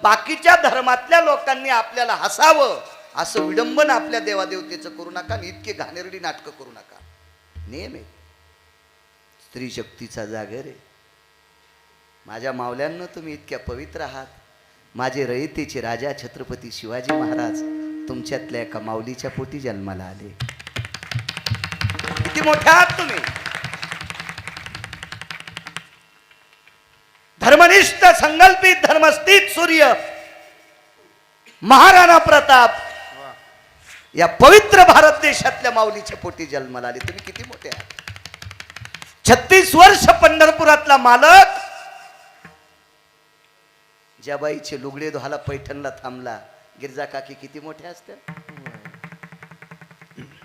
बाकीच्या धर्मातल्या लोकांनी आपल्याला हसावं असं विडंबन आपल्या देवादेवतेचं करू नका आणि इतके घाणेरडी नाटकं करू नका. नेम आहे. स्त्री शक्तीचा जागर आहे. माझ्या मावल्यांना तुम्ही इतक्या पवित्र आहात. माझे रयतेचे राजा छत्रपती शिवाजी महाराज तुमच्यातल्या एका माऊलीच्या पोटी जन्माला आले. किती मोठे आहात तुम्ही. धर्मनिष्ठ संकल्पित धर्मस्थित सूर्य महाराणा प्रताप या पवित्र भारत देशातल्या माऊलीच्या पोटी जन्माला आले. तुम्ही किती मोठे आहात. 36 वर्ष पंढरपुरातला मालक ज्या बाईचे लुगडे धुवायला पैठणला थांबला, गिरजा काकी किती मोठ्या असत्या.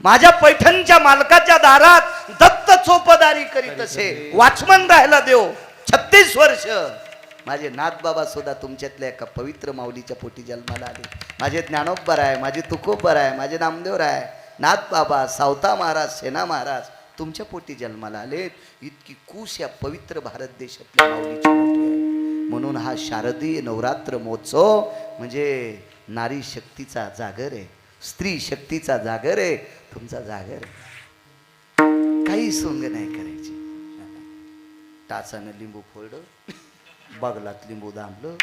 माझ्या पैठणच्या मालकाच्या दारात दत्त चोपदारी करीत असे वॉचमन राहायला देव 36 वर्ष. माझे नाथबाबा सुद्धा तुमच्यातल्या एका पवित्र माऊलीच्या पोटी जन्माला आले. माझे ज्ञानोबा आहे, माझे तुकोबर आहे, माझे नामदेव आहे, नाथबाबा, सावता महाराज, सेना महाराज तुमच्या पोटी जन्माला आले. इतकी कुश या पवित्र भारत देशातल्या माऊलीची पोटी आहे. म्हणून हा शारदीय नवरात्र महोत्सव म्हणजे नारी शक्तीचा जागर आहे, स्त्री शक्तीचा जागर आहे, तुमचा जागर आहे. काही सोंग नाही करायची. टाचानं लिंबू फोडलं, बगलात लिंबू दांबलं,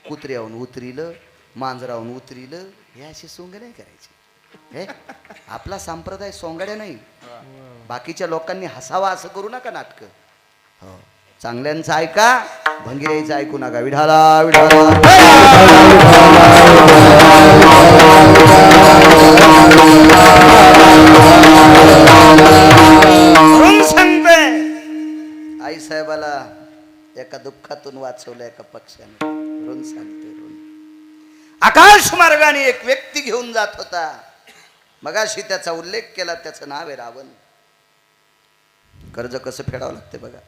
कुत्र्याहून उतरिलं, मांजराहून उतरिलं, हे असे सोंग नाही करायचे. हे आपला संप्रदाय सोंगाड्या नाही. बाकीच्या लोकांनी हसावा असं करू नका नाटक. हो, चांगल्यांचं ऐका, भंगिराईचं ऐकू नका. विठाला विठाला सांगते. आई साहेबाला एका दुःखातून वाचवलं एका पक्षाने. ऋण सांगते ऋण. आकाश मार्गाने एक व्यक्ती घेऊन जात होता. मगाशी त्याचा उल्लेख केला, त्याचं नाव आहे रावण. कर्ज कसं फेडावं लागते बघा.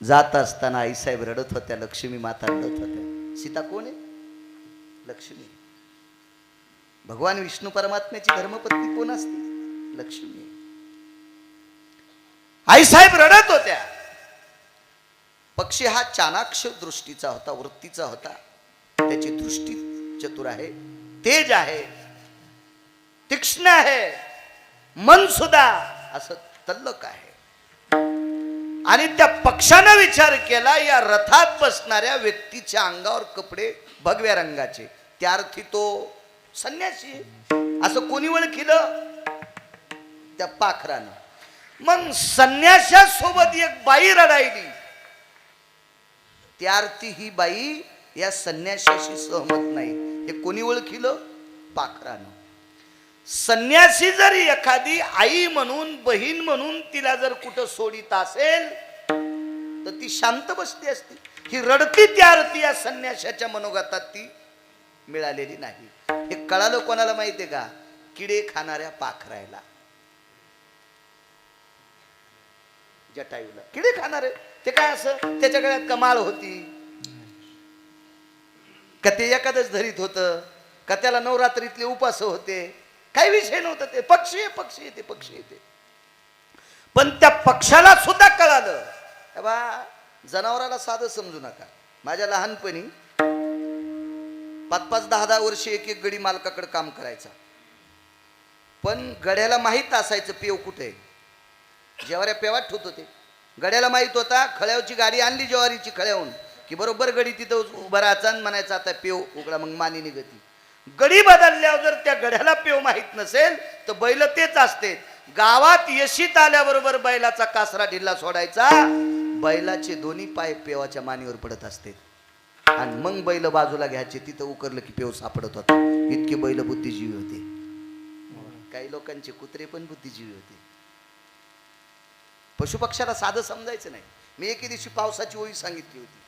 जात असताना आईसाहेब रडत होत्या, लक्ष्मी माता रडत होत्या. सीता कोण आहे? लक्ष्मी. भगवान विष्णू परमात्म्याची धर्मपत्नी कोण असते? लक्ष्मी. आईसाहेब रडत होत्या. पक्षी हा चाणाक्ष दृष्टीचा होता, वृत्तीचा होता. त्याची दृष्टी चतुर आहे, तेज आहे, तीक्ष्ण आहे, मन सुद्धा असं तल्लक आहे. आणि त्या पक्षानं विचार केला, या रथात बसणाऱ्या व्यक्तीच्या अंगावर कपडे भगव्या रंगाचे, त्या अर्थी तो संन्यासी असं कोणी ओळखिलं? त्या पाखरानं. मग संन्याशासोबत एक बाई रडायली, त्या अर्थी ही बाई या संन्याशाशी सहमत नाही. हे कोणी ओळखिलं? पाखरानं. संन्यासी जर एखादी आई म्हणून, बहीण म्हणून तिला जर कुठं सोडित असेल तर ती शांत बसती असती. ही रडती त्या अर्थी या संन्याशाच्या मनोगतात ती मिळालेली नाही. हे कळालं कोणाला माहितीये का? किडे खाणाऱ्या पाखरायला, जटायूला. किडे खाणारे ते काय असं, त्याच्या गळ्यात कमाळ होती का? ते एखादच धरीत होतं का? त्याला नवरात्रीतले उपास होते? काही विषय नव्हता. ते पक्षी आहे, पक्षी येते, पक्षी येते. पण त्या पक्षाला सुद्धा कळालं, बा जनावराला साधं समजू नका. माझ्या लहानपणी 5-5, 10-10 वर्ष एक एक गडी मालकाकडे काम करायचा. पण गड्याला माहीत असायचं पेव कुठे. जेवाऱ्या पेवात ठेवत होते. गड्याला माहित होता, खळ्यावरची गाडी आणली ज्वारीची खळ्याहून की बरोबर गडी तिथं उभा राहायचा आणि म्हणायचा आता पेव उघडा, मग मानी निघती. गडी बदलल्यावर जर त्या गड्याला पेव माहित नसेल तर बैल तेच असते. गावात यशीत आल्याबरोबर बैलाचा कासरा ढिल्ला सोडायचा, बैलाचे दोन्ही पाय पेवाच्या मानीवर पडत असते आणि मग बैल बाजूला घ्यायचे. तिथं उकरलं की पेव सापडत होता. इतके बैल बुद्धिजीवी होते. काही लोकांचे कुत्रे पण बुद्धिजीवी होते. पशुपक्षाला साधं समजायचं नाही. मी एके दिवशी पावसाची ओळी सांगितली होती.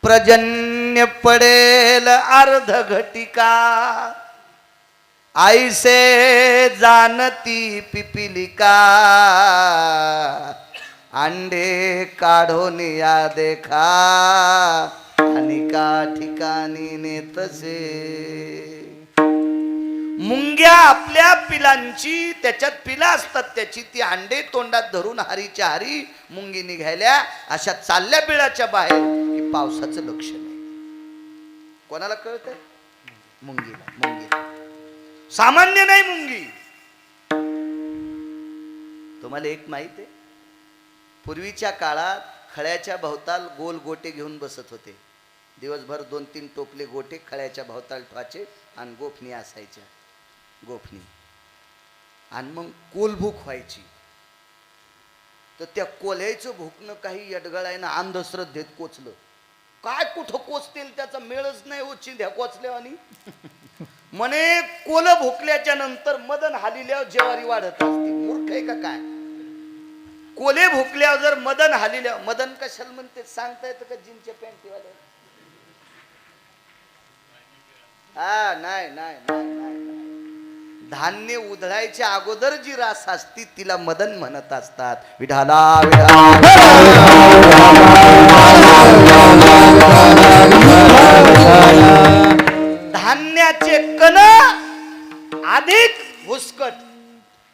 प्रजन्य पडेल अर्ध घटिका, ऐसे जानती पिपिलिका, अंडे काढून या देखा, आणि का ठिकाणी नेतसे. मुंग्या आपल्या पिलांची, त्याच्यात पिला असतात त्याची, ती अंडे तोंडात धरून हारीच्या हारी मुंगी निघायल्या, अशा चालल्या बिळाच्या बाहेर की पावसाचं लक्षण आहे. कोणाला कळतंय? मुंगीला. मुंगीला सामान्य नाही मुंगी. तुम्हाला एक माहित आहे, पूर्वीच्या काळात खळ्याच्या भोवताल गोल गोटे घेऊन बसत होते. दिवसभर 2-3 टोपले गोटे खळ्याच्या भोवताल ठेवायचे आणि गोफणी असायच्या. गोफणी आणि मग कोलभूक व्हायची. तर त्या कोल्याचं भुकणं काही यडगळायनं अंधश्रद्धेत कोचलं. काय कुठं कोचतील त्याचा मेळच नाही हो, चिंध्या कोचल्या. आणि म्हणे कोल भुकल्याच्या नंतर मदन हालिल्यावर जेवारी वाढत असते. मूर्ख आहे का काय? कोले भुकल्यावर जर मदन हालिल्यावर, मदन कशाला म्हणते सांगता येतं का? जीनच्या पॅन्टीवाल्या. हा नाही नाही नाही नाही, धान्य उधळायच्या अगोदर जी रास असती तिला मदन म्हणत असतात. विठाला धान्याचे कण अधिक भुसकट,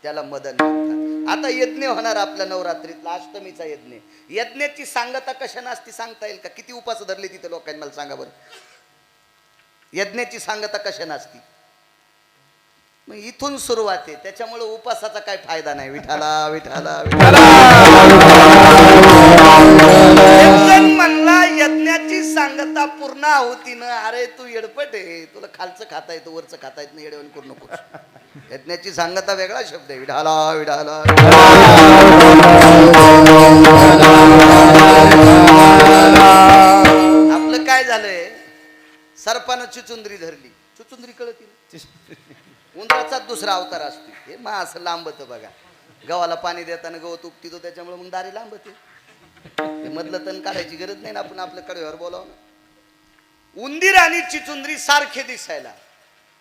त्याला मदन म्हणतात. आता यज्ञ होणार आपल्या नवरात्रीतला अष्टमीचा यज्ञ. यज्ञाची सांगता कशा नसती सांगता येईल का? किती उपास धरले तिथे लोकांनी मला सांगा बरं. यज्ञाची सांगता कशा नसती. मग इथून सुरुवात आहे, त्याच्यामुळे उपासाचा काय फायदा नाही. विठाला विठाला विठाला म्हणला यज्ञाची सांगता पूर्ण होती ना. अरे तू येडपट आहे, तुला खालचं खाता येतं वरचं खाता येत नाही, येडवण करू नको. यज्ञाची सांगता वेगळा शब्द आहे. विठाला विठाला आपलं काय झालंय, सर्पानं चुचुंदरी धरली. चुचुंदरी कळती, उंदराचा दुसरा अवतार असतो. हे मा असं लांबत बघा. गव्हाला पाणी देताना गवत उपटितो, त्याच्यामुळे मग दारी लांबते. मधलं तण काढायची गरज नाही ना, आपण आपल्या कडेवर बोलावं ना. उंदीर आणि चिचुंदरी सारखे दिसायला,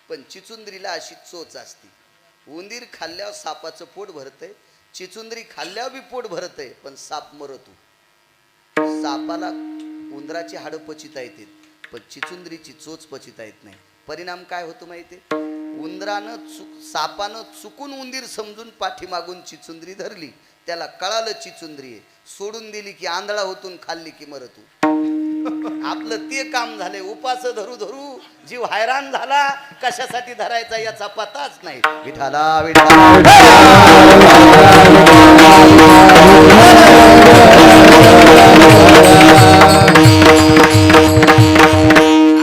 पण चिचुंदरीला अशी चोच असते. उंदीर खाल्ल्यावर सापाचं पोट भरतंय, चिचुंदरी खाल्ल्यावर बी पोट भरतंय, पण साप मरतो. सापाला उंदराची हाडं पचिता येते, पण चिचुंदरीची चोच पचिता येत नाही. परिणाम काय होतो माहितीये? उंदरानं सापानं चुकून उंदीर समजून पाठीमागून चिचुंदरी धरली. त्याला कळालं चिचुंदरी आहे, सोडून दिली की आंधळा होतून खाल्ली की मरतो. आपलं ते काम झाले. उपास धरू धरू जीव हैराण झाला, कशासाठी धरायचा याचा पताच नाही. विठाला विठाला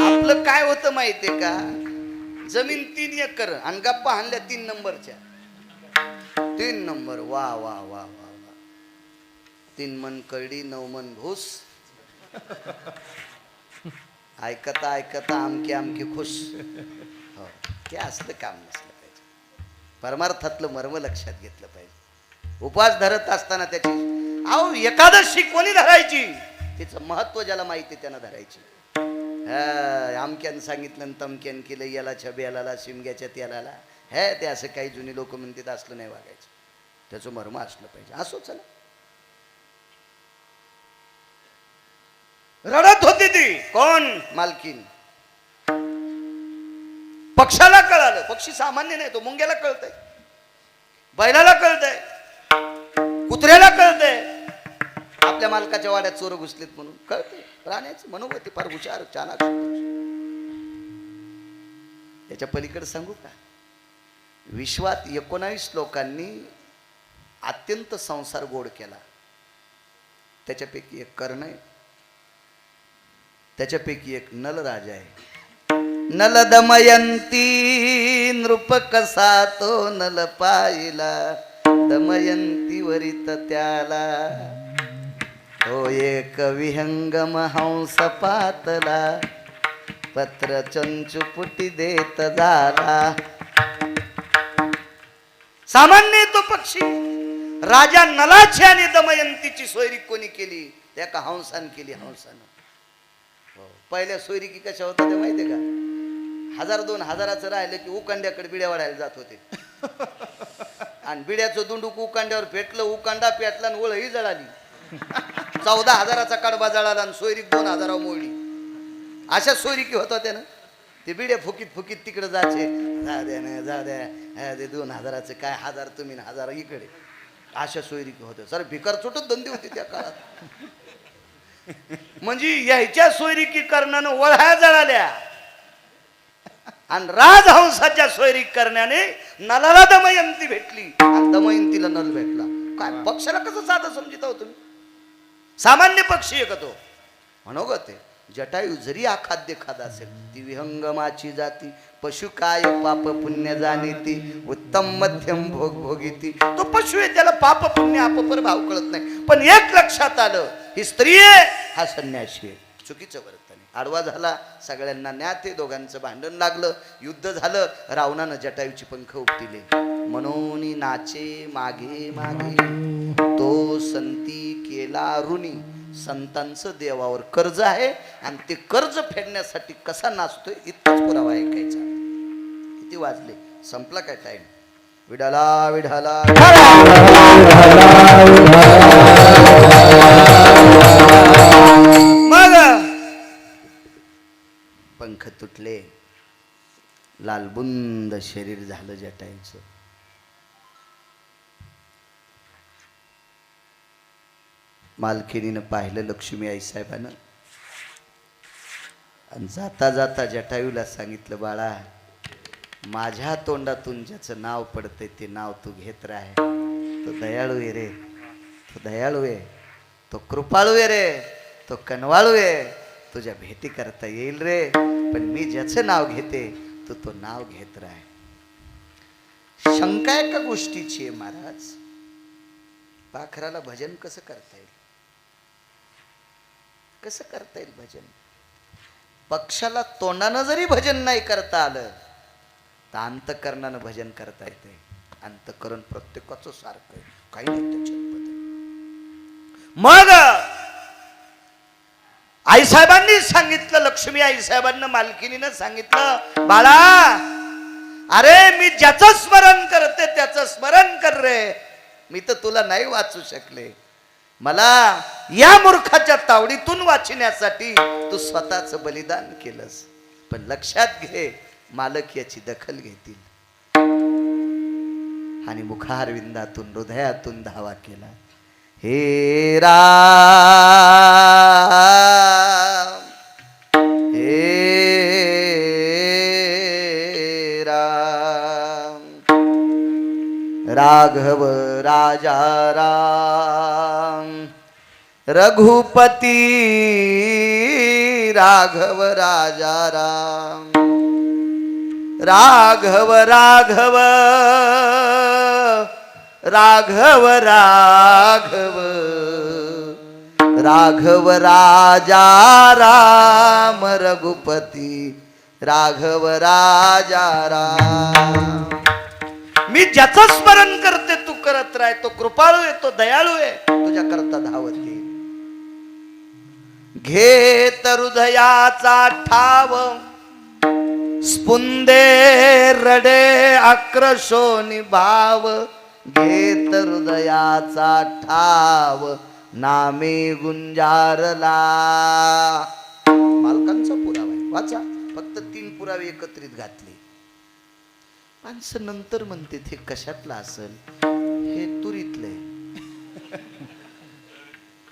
आपलं काय होतं माहितीये का? जमीन 3 एकर आणि गप्पा हाणल्या 3 नंबरच्या. 3 नंबर वा वा वा वा वा. 3 मन करडी 9 मन भूस. ऐकता ऐकता आमके आमके खुश. हो, ते असलं काम नसलं पाहिजे. परमार्थातलं मर्म लक्षात घेतलं पाहिजे. उपवास धरत असताना त्याची अहो एकादशी कोणी धरायची, तिचं महत्व ज्याला माहिती त्यानं धरायची. आमक्यानं सांगितलं तमक्यान केलं, याला छब्याला शिमग्याच्या तेलाला. हे ते असं काही जुनी लोक म्हणतात, असलं नाही वागायचं. त्याचं मर्म असलं पाहिजे. असो चला. रडत होती ती. कोण? मालकीन. पक्षाला कळालं. पक्षी सामान्य नाही, तो मुंग्याला कळतंय, बैलाला कळतंय, कुत्र्याला कळतंय आपल्या मालकाच्या वाड्यात चोर घुसलेत म्हणून. कळतंय. प्राण्याचं मनोगती फार हुशार चालाक. याच्या पलीकडे सांगू का? विश्वात 19 लोकांनी अत्यंत संसार गोड केला. त्याच्यापैकी एक कर्ण आहे, त्याच्यापैकी एक नलराजा आहे. नल दमयंती नृप कसा तो नल पाहिला, दमयंती वरित त्याला तो एक विहंगम हंस पातला, पत्र चंचुपुटी देत झाला. सामान्य तो पक्षी. राजा नलाची आणि दमयंतीची सोयरी कोणी केली? त्या का हंसान केली. हंसानं. पहिल्या सोयरिकी कशा होत्या ते माहितीये का? 1000-2000चं राहिलं की उकांड्याकडे बिड्या वाढायला जात होते. आणि बिड्याचं दुंडूक उकांड्यावर पेटलं, उकांडा पेटला आणि ओळही जळाली. 14,000चा कडबा जळाला आणि सोयरीक 2,000 मोडली. अशा सोयरिकी होत्या त्यानं. ते बिड्या फुकीत फुकीत तिकडे जायचे, जा द्या ना जा द्या, ते 2000चं काय, 1000 तुम्ही 1000 इकडे, अशा सोयरीकी होत्या. सर भिकार चोटत धंदे होते त्या काळात. म्हणजे यायच्या सोयरीकी करण्यानं वळ्या जळाल्या आणि राजहंसाच्या सोयरीक करण्याने नलाला दमयंती भेटली आणि दमयंतीला नल भेटला. काय पक्षाला कसं साधं समजिता हो तुम्ही? सामान्य पक्षी आहे का तो? म्हणो ग ते जटायू जरी अखाद्य खात असेल, ती विहंगमाची जाती, पशु काय पाप पुण्य जाणीती, उत्तम मध्यम भोग भोगीती. तो पशु आहे, त्याला पाप पुण्य अपपर भाव कळत नाही. पण एक लक्षात आलं, ही स्त्री आहे, हा संन्यासी आहे. चुकीचं वर्तन आहे. आडवा झाला, सगळ्यांना न्यात आहे, दोघांचं भांडण लागलं, युद्ध झालं, रावणानं जटायूची पंख उपटिले. म्हणून नाचे मागे मागे तो संती केला ऋणी. संतांचं देवावर कर्ज आहे आणि ते कर्ज फेडण्यासाठी कसा नाचतोय इतकाच पुरावा ऐकायचा. किती वाजले? संपला काय टाइम? विडाला विडाला मग पंख तुटले, लालबुंद शरीर झालं जटायूचं. मालकिनीनं पाहिलं लक्ष्मी आई साहेबानं आणि जाता जाता जटायूला सांगितलं, बाळा माझ्या तोंडातून ज्याचं नाव पडतंय ते नाव तू घेत राह. तो दयाळू आहे रे, तो दयाळू आहे, तो कृपाळू आहे रे, तो कनवाळू आहे. तुझ्या भेटी करता येईल रे, पण मी ज्याचं नाव घेते तू तो नाव घेत राह. शंका एका गोष्टीची आहे महाराज, पाखराला भजन कसं करता येईल? कसं करता येईल भजन? पक्षाला तोंडानं जरी भजन नाही करता आलं तर अंतकरणानं भजन करता येते. अंतकरण प्रत्येकाचं सारखं आहे, काही नाही त्याच्यात. मग आईसाहेबांनी सांगितलं, लक्ष्मी आईसाहेबांना मालकिनीनं सांगितलं, बाळा अरे मी ज्याचं स्मरण करते त्याचं स्मरण कर रे. मी तर तुला नाही वाचू शकले, मला या मूर्खाच्या तावडीतून वाचण्यासाठी तू स्वतःच बलिदान केलंस. पण लक्षात घे, मालक याची दखल घेतील. आणि मुखारविंदातून हृदयातून धावा केला, हे राम हे राम, राघव राजा राम, रघुपती राघव राजा राम, राघव राघव राघव राघव राघव राजा राम, रघुपती राघव राजा राम. मी ज्याचं स्मरण करते तू करत राह. तो कृपाळू आहे, तो दयाळू आहे, तुझ्या करता धावत येईल. घेत हृदयाचा ठाव, स्पुंदे रडे आक्रशोनी भाव. घेत हृदयाचा ठाव, नामे गुंजारला. मालकांचा पुरावा आहे, वाचा. फक्त 3 पुरावे एकत्रित घातले. माणसं नंतर म्हणते ते कशातलं असेल, हे तुरीतले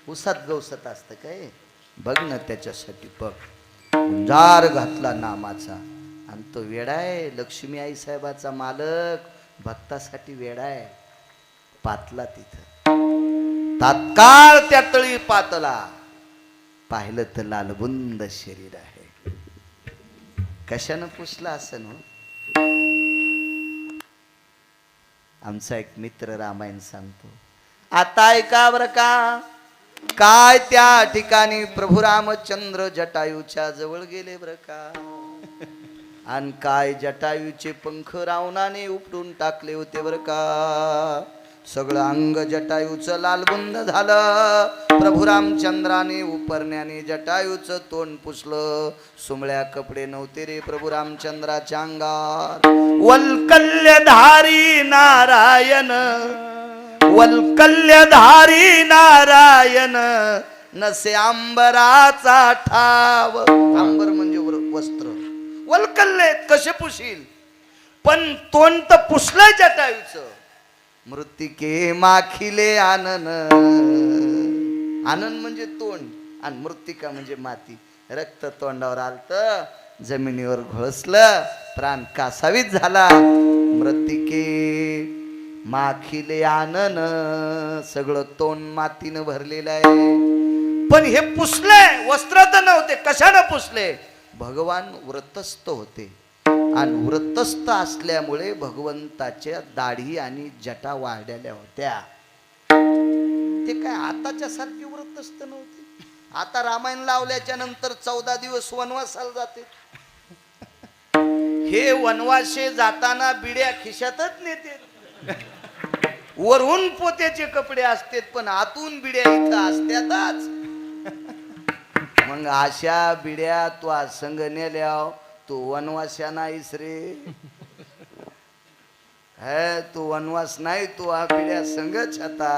उसात गवसत असतं काय, बघ ना त्याच्यासाठी बघ. गुंजार घातला नामाचा आणि तो वेडा आहे. लक्ष्मी आई साहेबाचा मालक भक्तासाठी वेडा आहे. पातला तिथं तात्काळ त्या तळी पातला. पाहिलं तर लालबुंद शरीर आहे. कशानं पुसला असं हो? आमचा एक मित्र रामायण सांगतो. आता ऐका बरं का, काय त्या ठिकाणी प्रभू रामचंद्र जटायूच्या जवळ गेले बरं का, आणि काय जटायूचे पंख रावणाने उपटून टाकले होते बरं का. सगळं अंग जटायूचं लालबुंद झालं. प्रभू रामचंद्राने उपरण्याने जटायूचं तोंड पुसलं. सुमळ्या कपडे नव्हते रे प्रभू रामचंद्राच्या अंगात. वल्कल्यधारी नारायण, वल्कल्यधारी नारायण, नसे अंबराचा ठाव. अंबर म्हणजे वस्त्र, वल्कल्लेत, कसे पुशील? पण तोंड तर पुसलंय जटायूचं. मृत्तिके माखिले आनन, आनन म्हणजे तोंड आणि मृत्तिका म्हणजे माती. रक्त तोंडावर आलत, जमिनीवर घोळसलं, प्राण कासावीत झाला. मृत्तिके माखिले आनन, सगळं तोंड मातीनं भरलेलं आहे. पण हे पुसले, वस्त्र तर नव्हते. कशानं पुसले? भगवान व्रतस्थ होते आणि व्रतस्थ असल्यामुळे भगवंताच्या दाढी आणि जटा वाढलेल्या होत्या. ते काय आताच्या सारखी व्रतस्थ नव्हती. आता रामायण लावल्याच्या नंतर 14 दिवस वनवासाला जाते. हे वनवासे जाताना बिड्या खिशातच नेते. वरून पोत्याचे कपडे असतात पण आतून बिड्या इथं असतातच. मग अशा बिड्या तू आज संग नेल्या, तू वनवास्या नाहीस रे. हे तू वनवास नाही, तू हा बिड्या संगच आता.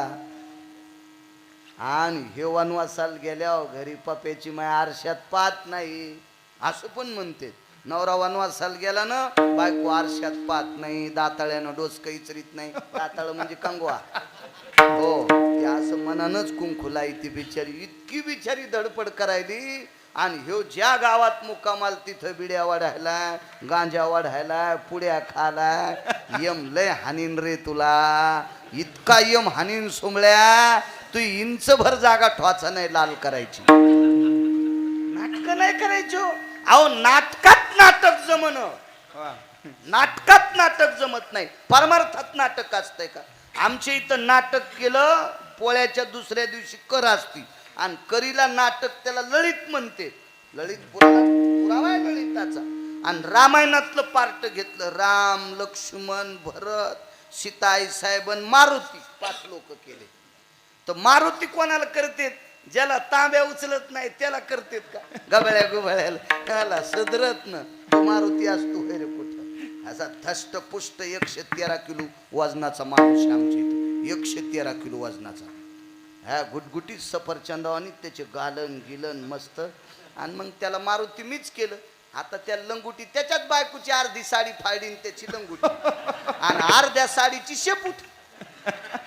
आणि हे वनवासाला गेल्यावर घरी पप्याची माय आरशात पाहत नाही असं पण म्हणते. नवरा वनवासाला गेला ना, बायको आरशात पाहत नाही, दाताळ्यानं डोसकं इचरीत नाही. दाताळ म्हणजे कंगवा. हो, ते असं मनानच कुंकुलाई ती बिचारी. इतकी बिचारी धडपड करायली. आणि ह्यो ज्या गावात मुक्कामाल तिथं बिड्या वाढायला, गांजा वाढायला, पुड्या खाला. यम लय हानीन रे तुला, इतका यम हानीन सोमळ्या, तू इंचभर जागा ठोचा नाही लाल करायची. नाटक नाही करायचो. अहो नाटकात नाटक जमन, नाटकात नाटक जमत नाही, परमार्थात नाटक असतंय का? आमच्या इथं नाटक केलं, पोळ्याच्या दुसऱ्या दिवशी कर असती आणि करीला नाटक त्याला ललित म्हणते. ललित पुरावा आहे ललिताचा. आणि रामायणातलं पार्ट घेतलं. राम, लक्ष्मण, भरत, सीताई साहेबन, मारुती 5 लोक केले. तर मारुती कोणाला करतेत? ज्याला तांब्या उचलत नाही त्याला करतेत का? गबळ्या गुबळ्याला त्याला सदरत न तो मारुती असतो हे रे कुठं. असा धष्ट पुष्ट 113 किलो वजनाचा माणूस आमच्या इथे. 113 किलो वजनाचा. ह्या गुटगुटीत सफरचंदावानी त्याचे गालन गिलन मस्त. आणि मग त्याला मारुती मीच केलं. आता त्या लंगुटी त्याच्यात बायकोची अर्धी साडी फाडीन त्याची लंगुटी आणि अर्ध्या साडीची शेपूट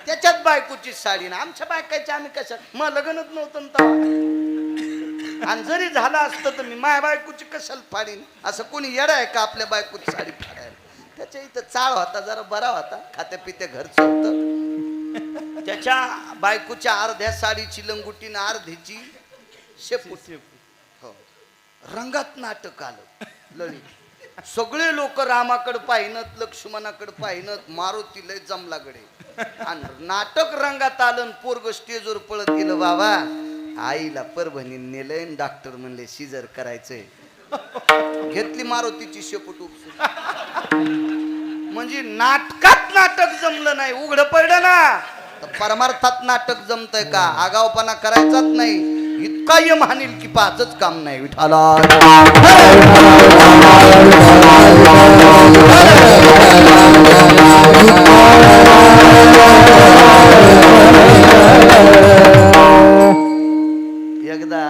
त्याच्यात बायकोची साडी. ना आमच्या बायकाची आम्ही कशा, मग लग्नच नव्हतं तेव्हा. आणि जरी झालं असतं तर मी माझ्या बायकोची कशाला फाडीन? असं कोणी येडा आहे का आपल्या बायकोची साडी फाडायला? त्याच्या इथं चाळ होता, जरा बरा होता, खात्या पित्या घरचं होतं. त्याच्या बायकोच्या अर्ध्या साडीची लंगुटी ना अर्धीची शेपूट. हो, रंगात नाटक आलं ललित. सगळे लोक रामाकडे पाहिनत, लक्ष्मणाकडे पाहिनत, मारुती लय जमला गडे. आणि नाटक रंगात आलं. पोरग स्टेजवर पळत गेलं. बाबा आईला परभणी नेलंय, डॉक्टर म्हणले सिजर करायचंय. घेतली मारुतीची शेपूट उपसून. म्हणजे नाटकात नाटक जमलं नाही, उघड पडलं ना. तर परमार्थात नाटक जमतंय का? आगावपणा करायचाच नाही. इतका यम हानील की पाचच काम नाही. विठाला एकदा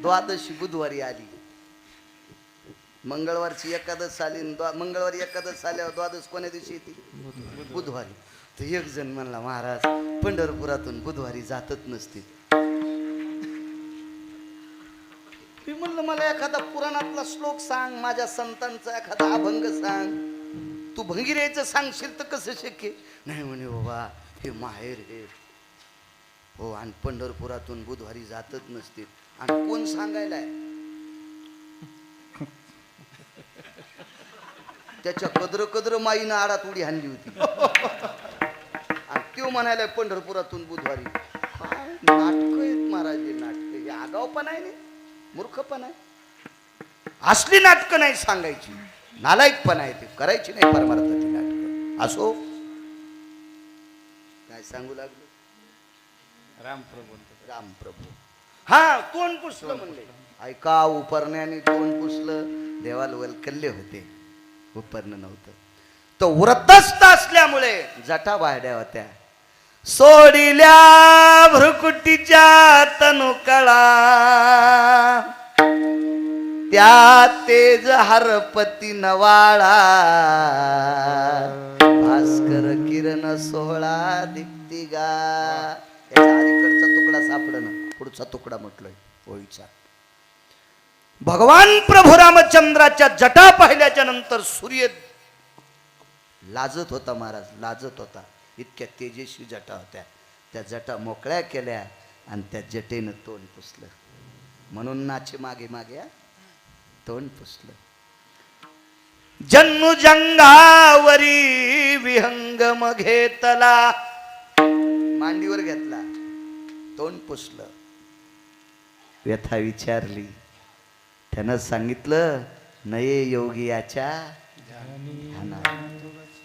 द्वादशी बुधवारी आली. मंगळवारची एकादश आली. मंगळवारी एकादश आल्यावर द्वादश कोण्या दिवशी येते? बुधवारी. तर एक जण म्हणला, महाराज पंढरपुरातून बुधवारी जातच नसते. मी म्हणलं मला एखादा पुराणातला श्लोक सांग, माझ्या संतांचा एखादा अभंग सांग. तू भंगीरायचं सांगशील तर कसं शक्य? नाही म्हणे बाबा हे माहेर हे. हो, आणि पंढरपुरातून बुधवारी जातच नसते. आणि कोण सांगायलाय? त्याच्या कदर कदर माईनं आडात उडी हाणली होती. आणि त्यो म्हणायला पंढरपुरातून बुधवारी. नाटक आहेत महाराज, नाटक. हे आगाव पण आहे, मूर्ख पण आहे. असली नाटकं नाही सांगायची, नालायक पण आहे ते, करायची नाही परमार्थाची नाटक. असो, काय सांगू लागलो? रामप्रभू. हा, तोंड पुसलं म्हणले. ऐका, उपरण्याने तोंड पुसलं. देवाला वलकल्ले होते, उपरणं नव्हतं. तो व्रतस्थ असल्यामुळे जटा वाढ्या होत्या. सोडिल्या भ्रुकुटीच्या तनुकळा, त्या तेज हरपती नवाळा भास्कर किरण सोहळा दीप्तिगा. याच्या अलीकडचा तुकडा सापडणं, पुढचा तुकडा म्हटलोय ओळीचा. भगवान प्रभू रामचंद्राच्या जटा पाहिल्याच्या नंतर सूर्य लाजत होता, महाराज लाजत होता. इतक्या तेजस्वी जटा होत्या. त्या जटा मोकळ्या केल्या आणि त्या जटेनं तोंड पुसलं. म्हणून नाचे मागे मागे तोंड पुसलं. जन्मू जंगावरी विहंगम घेतला, मांडीवर घेतला, तोंड पुसलं. व्यथा विचारली, त्यानं सांगितलं नये योगी याच्या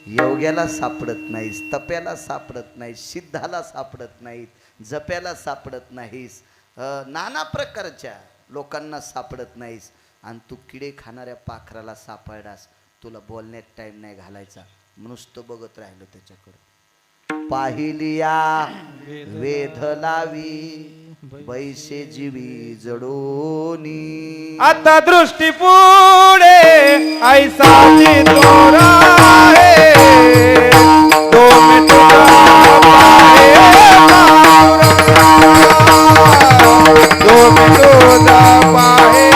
योग्याला सापडत नाहीस, तप्याला सापडत नाहीस, सिद्धाला सापडत नाहीत, जप्याला सापडत नाहीस, नाना प्रकारच्या लोकांना सापडत नाहीस, आणि तू किडे खाणाऱ्या पाखराला सापडास. तुला बोलण्यात टाइम नाही घालायचा. नुसतं बघत राहिलं त्याच्याकडं. पाहिलिया वेध लावी बैसे जीवी जडोनी, आता दृष्टी पुढे ऐसा तोरा आहे, तो मी तुझा पाहे तो मी तुझा पाहे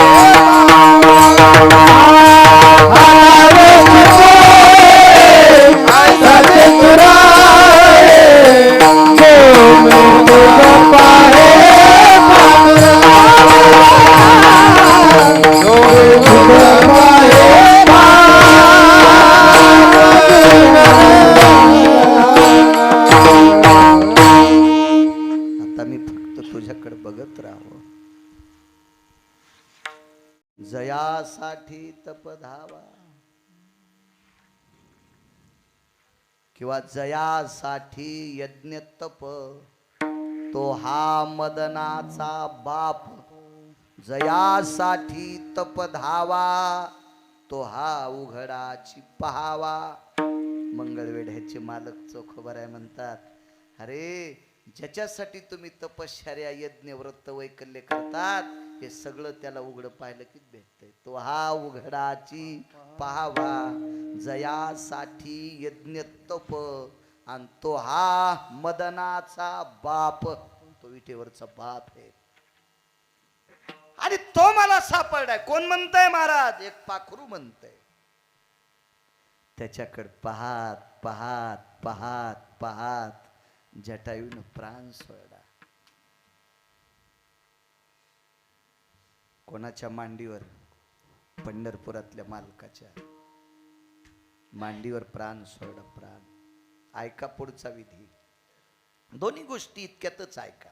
जयासाठी तप धावा, किंवा जयासाठी यज्ञ तप, तो हा मदनाचा बाप. जयासाठी तप धावा, तो हा उघडाची पहावा. मंगळवेढ्याचे मालक चोखोबराय म्हणतात, अरे ज्याच्यासाठी तुम्ही तपश्चर्या यज्ञ व्रत वैकल्य करतात, हे सगळं त्याला उघड पाहिलं की भेटतंय. तो हा उघडाची पहावा, जयासाठी यज्ञ तप, आणि तो हा मदनाचा बाप, तो विटेवरचा बाप आहे. आणि तो मला सापडलाय. कोण म्हणतंय महाराज? एक पाखरू म्हणतंय. त्याच्याकडे पाहात पाहात पाहात पाहात जटायून प्राण सोडला. कोणाच्या मांडीवर? पंढरपुरातल्या मालकाच्या मांडीवर प्राण सोडला. प्राण. ऐका पुढचा विधी. दोन्ही गोष्टी इतक्यातच ऐका.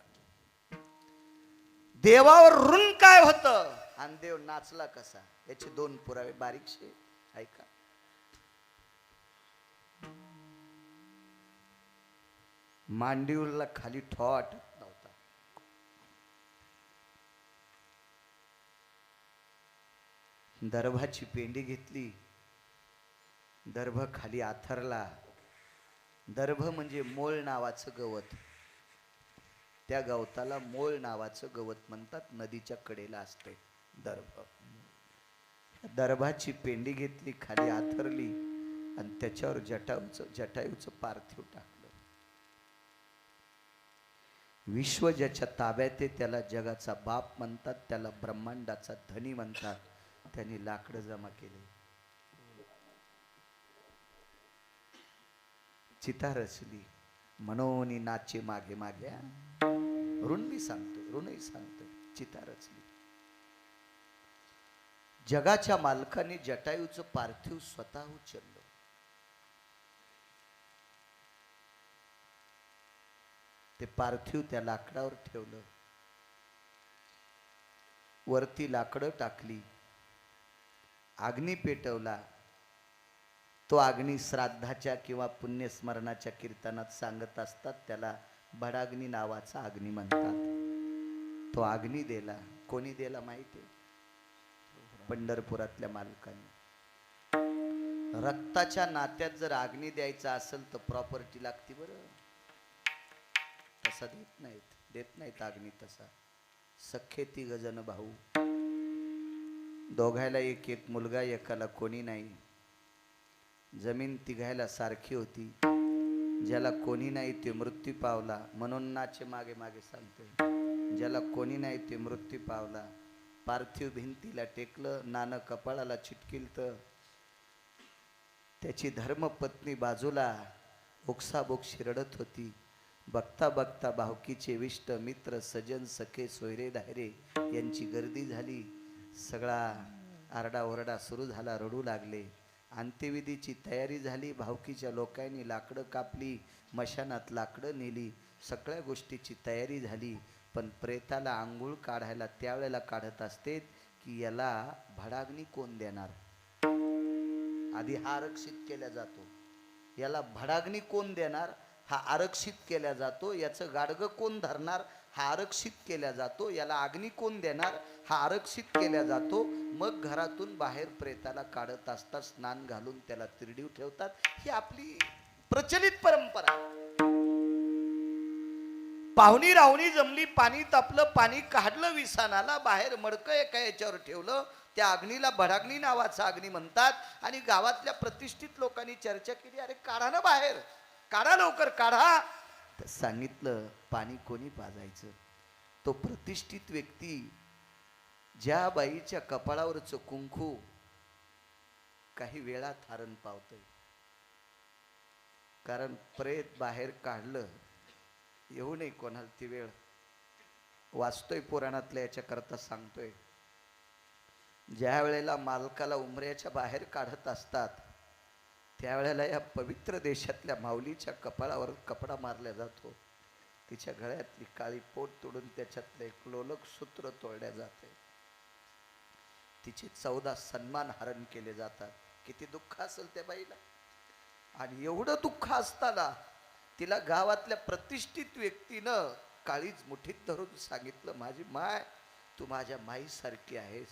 देवावर ऋण काय होतं आणि देव नाचला कसा, याचे दोन पुरावे बारीकशे ऐका. मांडीवरला खाली ठो वाटत नव्हता. दर्भाची पेंडी घेतली, दर्भ खाली आथरला. दर्भ म्हणजे मोळ नावाचं गवत. त्या गवताला मोळ नावाचं गवत म्हणतात. नदीच्या कडेला असते दर्भ. दर्भाची पेंडी घेतली, खाली आथरली आणि त्याच्यावर जटायूचं पार्थिव टाकलं. विश्व ज्याच्या ताब्यात आहे त्याला जगाचा बाप म्हणतात, त्याला ब्रह्मांडाचा धनी म्हणतात. त्यांनी लाकडं जमा केले, चिता रचली, मनोनी नाचे मागे मागे. ऋणही सांगतोय, चिता रचली. जगाच्या मालकाने जटायूचं पार्थिव स्वतः उचललं. ते पार्थिव त्या लाकडावर ठेवलं. वरती लाकडं टाकली, अग्नी पेटवला. तो अग्नी श्राद्धाच्या किंवा पुण्यस्मरणाच्या कीर्तनात सांगत असतात, त्याला भडाग्नी नावाचा अग्नी म्हणतात. तो अग्नी दिला. कोणी दिला माहिती आहे? पंढरपुरातल्या मालकाने. रक्ताच्या नात्यात जर अग्नी द्यायचा असेल तर प्रॉपर्टी लागते बरं. तसा देत नाहीत अग्नी तसा. सख्खे तिघ जण भाऊ, दोघायला एक एक मुलगा, एकाला कोणी नाही. जमीन तिघायला सारखी होती. ज्याला कोणी नाही ते मृत्यू पावला. म्हणून नाचे मागे मागे सांगतोय, ज्याला कोणी नाही ते मृत्यू पावला. पार्थिव भिंतीला टेकलं, नानं कपाळाला चिटकिल तर त्याची धर्मपत्नी बाजूला ओक्साबोक्शी रडत होती. बघता बघता भावकीचे विष्ट मित्र सजन सखे सोयरे दायरे यांची गर्दी झाली. सगळा आरडाओरडा सुरू झाला, रडू लागले. अंत्यविधीची तयारी झाली. भावकीच्या लोकांनी लाकडं कापली, मशानात लाकडं नेली, सगळ्या गोष्टीची तयारी झाली. पण प्रेताला आंघोळ काढायला त्यावेळेला काढत असते की याला भडाग्नी कोण देणार. आधी हा आरक्षित केला जातो. याला भडाग्नी कोण देणार हा आरक्षित केला जातो. याचं गाडगं कोण धरणार हा आरक्षित केला जातो. याला अग्नी कोण देणार हा आरक्षित केला जातो. मग घरातून बाहेर प्रेताला काढत असतात, स्नान घालून त्याला तिरडीव ठेवतात. ही आपली प्रचलित परंपरा. पाहुणी राहुणी जमली, पाणी तापलं, पाणी काढलं विसानाला, बाहेर मडकं एका याच्यावर ठेवलं. त्या अग्नीला भडाग्नी नावाचा अग्नी म्हणतात. आणि गावातल्या प्रतिष्ठित लोकांनी चर्चा केली, अरे काढा ना बाहेर, काढा लवकर काढा. तर सांगितलं पाणी कोणी पाजायचं. तो प्रतिष्ठित व्यक्ती ज्या बाईच्या कपाळावरचं कुंकू काही वेळात हरण पावतंय. कारण प्रेत बाहेर काढलं, येऊ नये कोणाला ती वेळ. वाचतोय पुराणातल्या याच्याकरता सांगतोय. ज्या वेळेला मालकाला उमऱ्याच्या बाहेर काढत असतात त्यावेळेला या पवित्र देशातल्या माऊलीच्या कपाळावर कपडा मारला जातो. तिच्या गळ्यातली काळी पोट तोडून त्याच्यातलं एक लोलक सूत्र तोडल्या जाते. तिचे 14 सन्मान हरण केले जातात. किती दुःख असेल त्या बाईला. आणि एवढं दुःख असताना तिला गावातल्या प्रतिष्ठित व्यक्तीनं काळीच मुठीत धरून सांगितलं, माझी माय तू माझ्या माईसारखी आहेस,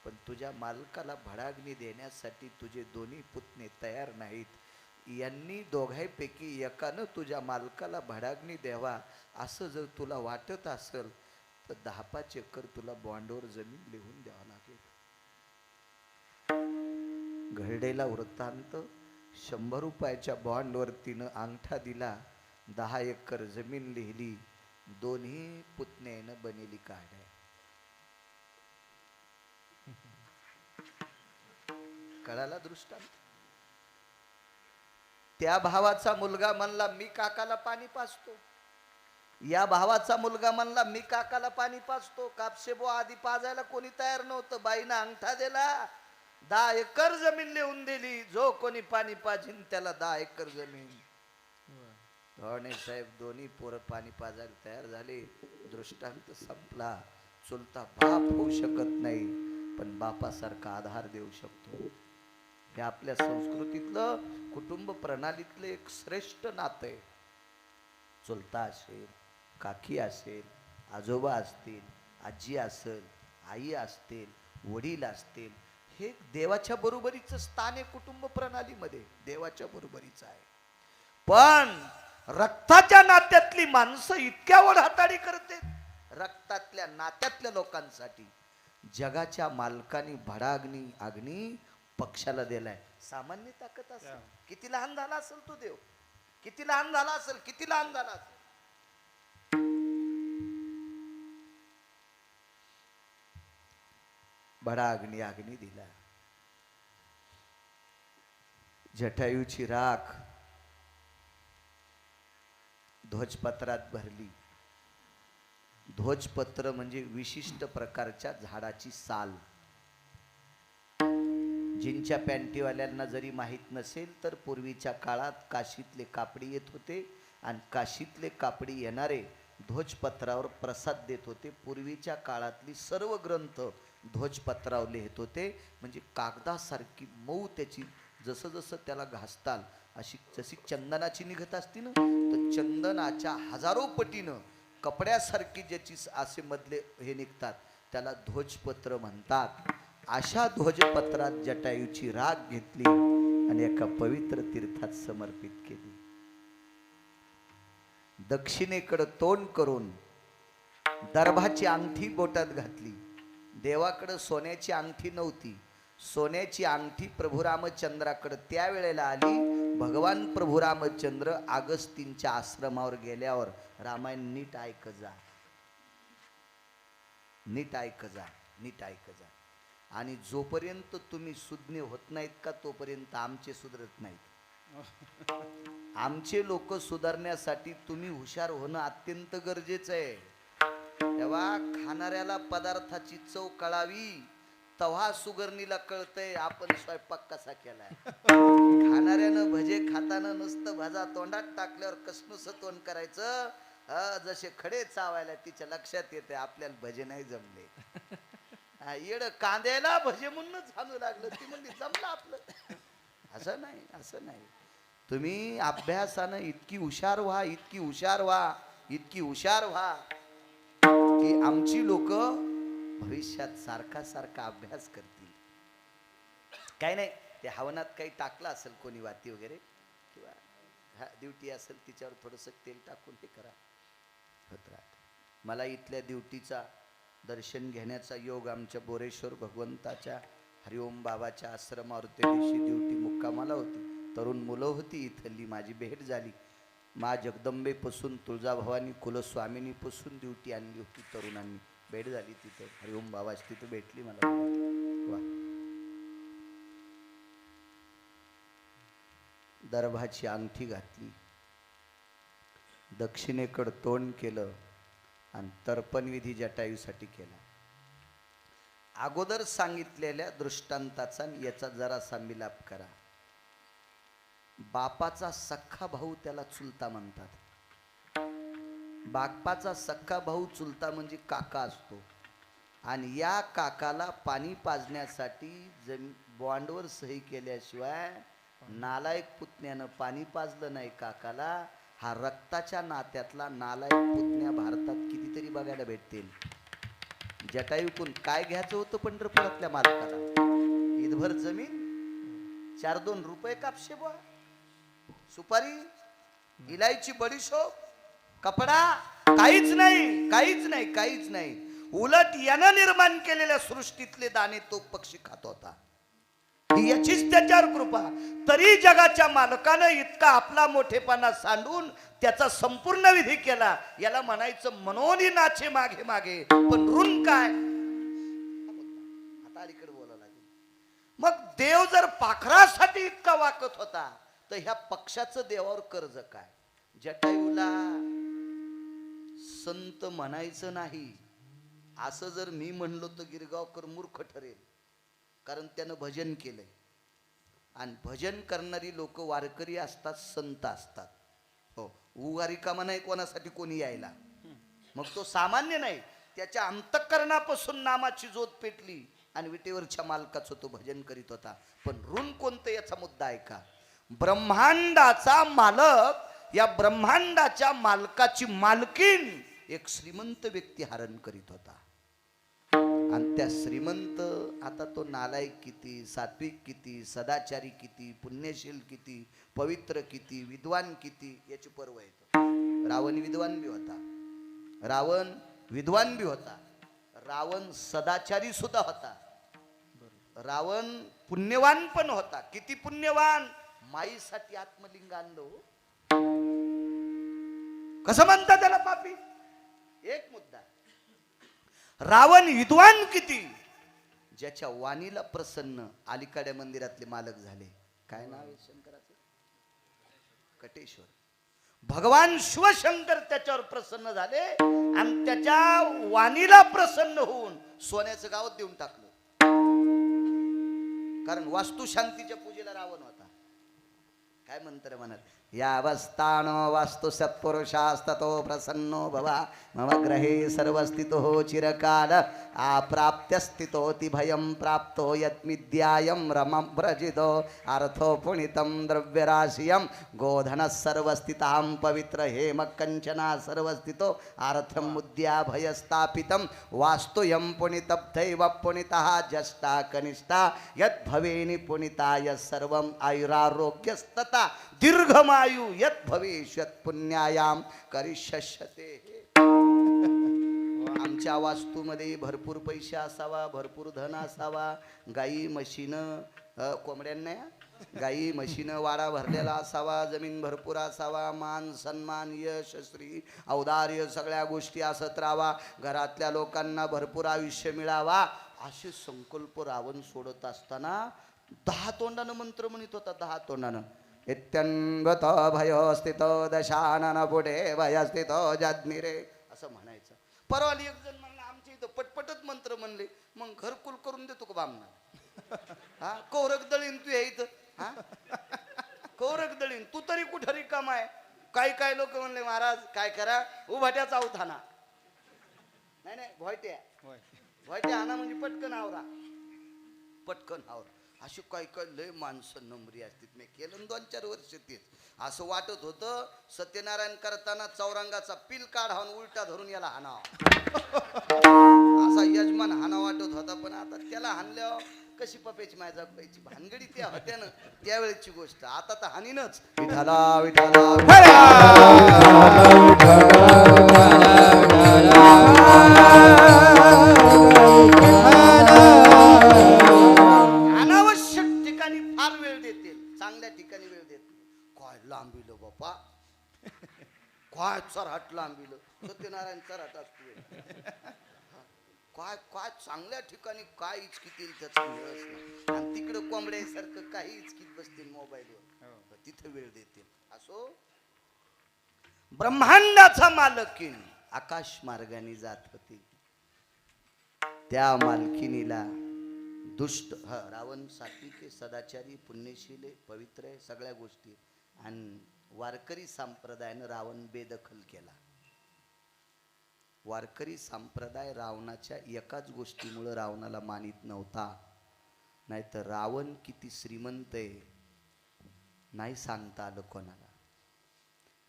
पण तुझ्या मालकाला भडाग्नी देण्यासाठी तुझे दोन्ही पुतणे तयार नाहीत. यांनी दोघांपैकी एकानं तुझ्या मालकाला भडाग्नी द्यावा असं जर तुला वाटत असेल तर 10-5 एकर तुला बॉन्डवर जमीन लिहून द्यावं लागेल. घरडेला वृत्तांत. 100 रुपयाच्या बॉन्डवर तिनं अंगठा दिला, 10 एकर जमीन लिहिली. दोन्ही पुतण्यानं बनेली काढ्या. कळाला दृष्टांत. त्या भावाचा मुलगा म्हणला मी काकाला पाणी पाजतो. या भावाचा मुलगा म्हणला मी काकाला पाणी पाजतो. कापसे बुवा आधी पाजायला कोणी तयार नव्हतं. बाईनं अंगठा दिला, 10 एकर जमीन लिहून दिली. जो कोणी पाणी पाजीन त्याला 10 एकर जमीन. धोणे साहेब दोन्ही पोरं पाणी पाजायला तयार झाले. दृष्टांत संपला. चुलता बाप होऊ शकत नाही, पण बापासारखा आधार देऊ शकतो. हे आपल्या संस्कृतीतलं, कुटुंब प्रणालीतलं एक श्रेष्ठ नातं आहे. चुलता असेल, काकी असेल, आजोबा असतील, आजी असेल, आई असतील, वडील असतील, हे देवाच्या बरोबरीचं स्थान आहे कुटुंब प्रणालीमध्ये. देवाच्या बरोबरीचं आहे. पण रक्ताच्या नात्यातली माणसं इतक्या ओढाताडी करते. रक्तातल्या नात्यातल्या लोकांसाठी जगाच्या मालकानी भडाग्नी अग्नी पक्षाला दिलाय. सामान्य ताकद असेल. किती लहान झाला असेल तो देव, किती लहान झाला असेल, किती लहान झाला असेल. भडाग्नी अग्नी दिला. जटायूची राख ध्वजपत्रात भरली. ध्वजपत्र म्हणजे विशिष्ट प्रकारच्या झाडाची साल. जिनच्या पॅन्टीवाल्यांना जरी माहीत नसेल तर पूर्वीच्या काळात काशीतले कापडी येत होते आणि काशीतले कापडी येणारे ध्वजपत्रावर प्रसाद देत होते. पूर्वीच्या काळातली सर्व ग्रंथ ध्वजपत्रावर लिहित होते. म्हणजे कागदासारखी मऊ त्याची, जसं जसं त्याला घासताल अशी जशी चंदनाची निघत असती ना, तर चंदनाच्या हजारो पटीनं कपड्यासारखी ज्याची असे मधले हे निघतात त्याला ध्वजपत्र म्हणतात. अशा ध्वजपत्रात जटायूची राख घेतली आणि एका पवित्र तीर्थात समर्पित केली. दक्षिणेकडे तोंड करून दर्भाची अंगठी बोटात घातली. देवाकडं सोन्याची अंगठी नव्हती. सोन्याची अंगठी प्रभू रामचंद्राकडे त्यावेळेला आली. भगवान प्रभू रामचंद्र अगस्तींच्या आश्रमावर गेल्यावर रामायण नीट ऐक जा, नीट ऐक जा, नीट ऐक जा. आणि जोपर्यंत तुम्ही सुज्ञ होत नाहीत का तोपर्यंत आमचे सुधरत नाहीत. आमचे लोक सुधारण्यासाठी तुम्ही हुशार होणं अत्यंत गरजेचं आहे. तेव्हा खाणाऱ्याला पदार्थाची चव कळावी तेव्हा सुगरणीला कळतंय आपण स्वयंपाक कसा केलाय. खाणाऱ्यानं भजे खाताना नुसतं भजा तोंडात टाकल्यावर कसनुसं तोंड करायचं, जसे खडे चावायला तिच्या लक्षात येते आपल्याला भजे नाही जमले. येड कांद्याला भजे म्हणूनच आणू लागलं, ती म्हणली जमलं आपलं. असं नाही, असं नाही. तुम्ही अभ्यासानं इतकी हुशार व्हा, इतकी हुशार व्हा, इतकी हुशार व्हा की आमची लोक भविष्यात सारखा सारखा अभ्यास करतील. काही नाही, ते हवनात काही टाकलं असेल कोणी वाती वगैरे किंवा ड्युटी असेल तिच्यावर थोडंसं तेल टाकून हे करा, होत राहत. मला इथल्या ड्युटीचा दर्शन घेण्याचा योग आमच्या बोरेश्वर भगवंताच्या हरिओम बाबाच्या आश्रमावर त्या दिवशी ड्युटी मुक्कामाला होती. तरुण मुलं होती इथली, माझी भेट झाली. मा जगदंबेपासून तुळजाभवानी कुलस्वामिनीपासून ड्युटी आणली होती तरुणांनी. भेट झाली तिथं, हरिओम बाबाची तिथं भेटली मला. वा, दर्भाची अंगठी घातली, दक्षिणेकडं तोंड केलं आणि तर्पणविधी जटायूसाठी केला. अगोदर सांगितलेल्या दृष्टांताचा याचा जरासा मिलाप करा. बापाचा सख्खा भाऊ त्याला चुलता म्हणतात. बापाचा सख्खा भाऊ चुलता म्हणजे काका असतो. आणि या काकाला पाणी पाजण्यासाठी बॉन्डवर सही केल्याशिवाय नालायक पुतण्यानं पाणी पाजलं नाही काकाला. हा रक्ताच्या नात्यातला नालायक पुतण्या भारतात कितीतरी बघायला भेटतील. जटायूकून काय घ्यायचं होतं पंढरपुरातल्या मालकाला? ईदभर जमीन, 4-2 रुपये कापशे बुवा, सुपारी, इलायची, बडीशोप, कपडा, काहीच नाही, काहीच नाही, काहीच नाही. उलट यानं निर्माण केलेल्या सृष्टीतले दाणे तो पक्षी खात होता. ही याचीच त्याच्यावर कृपा. तरी जगाच्या मालकानं इतका आपला मोठेपणा सांडून त्याचा संपूर्ण विधी केला. याला म्हणायचं मनोनी नाचे मागे मागे, पण ऋण काय? आता अलीकडे बोलावं लागेल. मग देव जर पाखरासाठी इतका वाकत होता तर ह्या पक्षाचं देवावर कर्ज काय? जटायूला संत म्हणायचं नाही असं जर मी म्हणलो तर गिरगावकर मूर्ख ठरेल. कारण त्यानं भजन केलंय. आणि भजन करणारी लोक वारकरी असतात, संत असतात. हो, उगारी कामा नाही कोणासाठी कोणी यायला. मग तो सामान्य नाही, त्याच्या अंतःकरणापासून नामाची ज्योत पेटली आणि विटेवरच्या मालकाचं तो भजन करीत होता. पण ऋण कोणतं याचा मुद्दा आहे का? ब्रह्मांडाचा मालक, या ब्रह्मांडाच्या मालकाची मालकीन एक श्रीमंत व्यक्ती हरण करीत होता. आणि त्या श्रीमंत, आता तो नालायक किती, सात्विक किती, सदाचारी किती, पुण्यशील किती, पवित्र किती, विद्वान किती याची पर्व येतो. रावण विद्वान बी होता, रावण विद्वान बी होता, रावण सदाचारी सुद्धा होता, रावण पुण्यवान पण होता. किती पुण्यवान! माईसाठी आत्मलिंग आणलो. कसं म्हणता त्याला पापी? एक मुद्दा. रावण विद्वान किती! ज्याच्या वाणीला प्रसन्न अलीकडे मंदिरातले मालक झाले. काय नाव आहे शंकराचं? कटेश्वर. भगवान शिवशंकर त्याच्यावर प्रसन्न झाले आणि त्याच्या वाणीला प्रसन्न होऊन सोन्याचं गावात देऊन टाकलं. कारण वास्तू शांतीच्या पूजेला रावण होता. काय म्हणतं रे म्हणत? यावस्थानो वास्तु सत्पुरुषास्ततो प्रसन्नो भवा मम ग्रहे सर्वस्थितो चिरकाल आप्राप्त्यस्थितोति भयं प्राप्तो यत्मिद्यायं रमं व्रजितो अर्थो पुनितं द्रव्यराशियं गोधनः सर्वस्थितां पवित्र हेम कंचना सर्वस्थितो अर्थं मुद्या भयस्थापितं वास्तुयं पुनितब्धैव पुनितः ज्येष्ठा कनिष्ठा यद्भवेनि पुनिताय सर्वं आयुरारोग्यस्तता दीर्घमायु यत् भविष्यत् पुण्यायाम करिष्यते. आमच्या वास्तूमध्ये भरपूर पैसे असावा, भरपूर धन असावा, गाई म्हशीनं कोंबड्यांना गाई म्हशीनं वाडा भरलेला असावा, जमीन भरपूर असावा, मान सन्मान यश श्री औदार्य सगळ्या गोष्टी असत राहावा, घरातल्या लोकांना भरपूर आयुष्य मिळावा, असे संकल्प रावण सोडत असताना 10 तोंडानं मंत्र म्हणत होता. 10 तोंडानं इत्यन्वत भय स्थित दशानन पुढे भय स्थित जाज्ञिरे असं म्हणायचं. परवा एक जण म्हणला आमच्या इथं पटपटच मंत्र म्हणले, मग घरकुल करून देतो का बामना? हा कौरक दळीन तू हे इथं, हा कौरक दळीन तू तरी कुठं रिकाम आहे. काही लोक म्हणले महाराज काय करा उभाट्याचा अवथाना नाही नाही भोयट्या आणा म्हणजे पटकन आवरा, पटकन आवरा. अशी काही लय माणसं नंबरी असतात. मी केलं 2-4 वर्ष तेच. असं वाटत होतं सत्यनारायण करताना चौरंगाचा पिल काढावून उलटा धरून याला हाणावा असा यजमान हाना वाटत होता. पण आता त्याला हाणल्यावर कशी पपेची माय जगवायची भानगडी त्या होत्यानं त्यावेळेची गोष्ट. आता तर हानीनच. विठाला अनावश्यक ठिकाणी फार वेळ देतील, चांगल्या ठिकाणी वेळ देत नाही. काय लांबिलं बापा, काय चराट लांबिलं. सत्यनारायण चराट असतो. काय काय चांगल्या ठिकाणी काय इचकितील त्याचं मिळत नाही. आणि तिकडं कोंबड्यासारखं काही इचकीत बसतील मोबाईलवर, तिथं वेळ देतील. असो ब्रह्मांडाचा मालकीण आकाश मार्गाने जात होती. त्या मालकिनीला दुष्ट रावण सात्विक आहे, सदाचारी, पुण्यशील आहे, पवित्र आहे, सगळ्या गोष्टी. आणि वारकरी संप्रदायानं रावण बेदखल केला. वारकरी संप्रदाय रावणाच्या एकाच गोष्टीमुळे रावणाला मानित नव्हता. नाहीतर रावण किती श्रीमंत आहे नाही सांगता आलं कोणाला.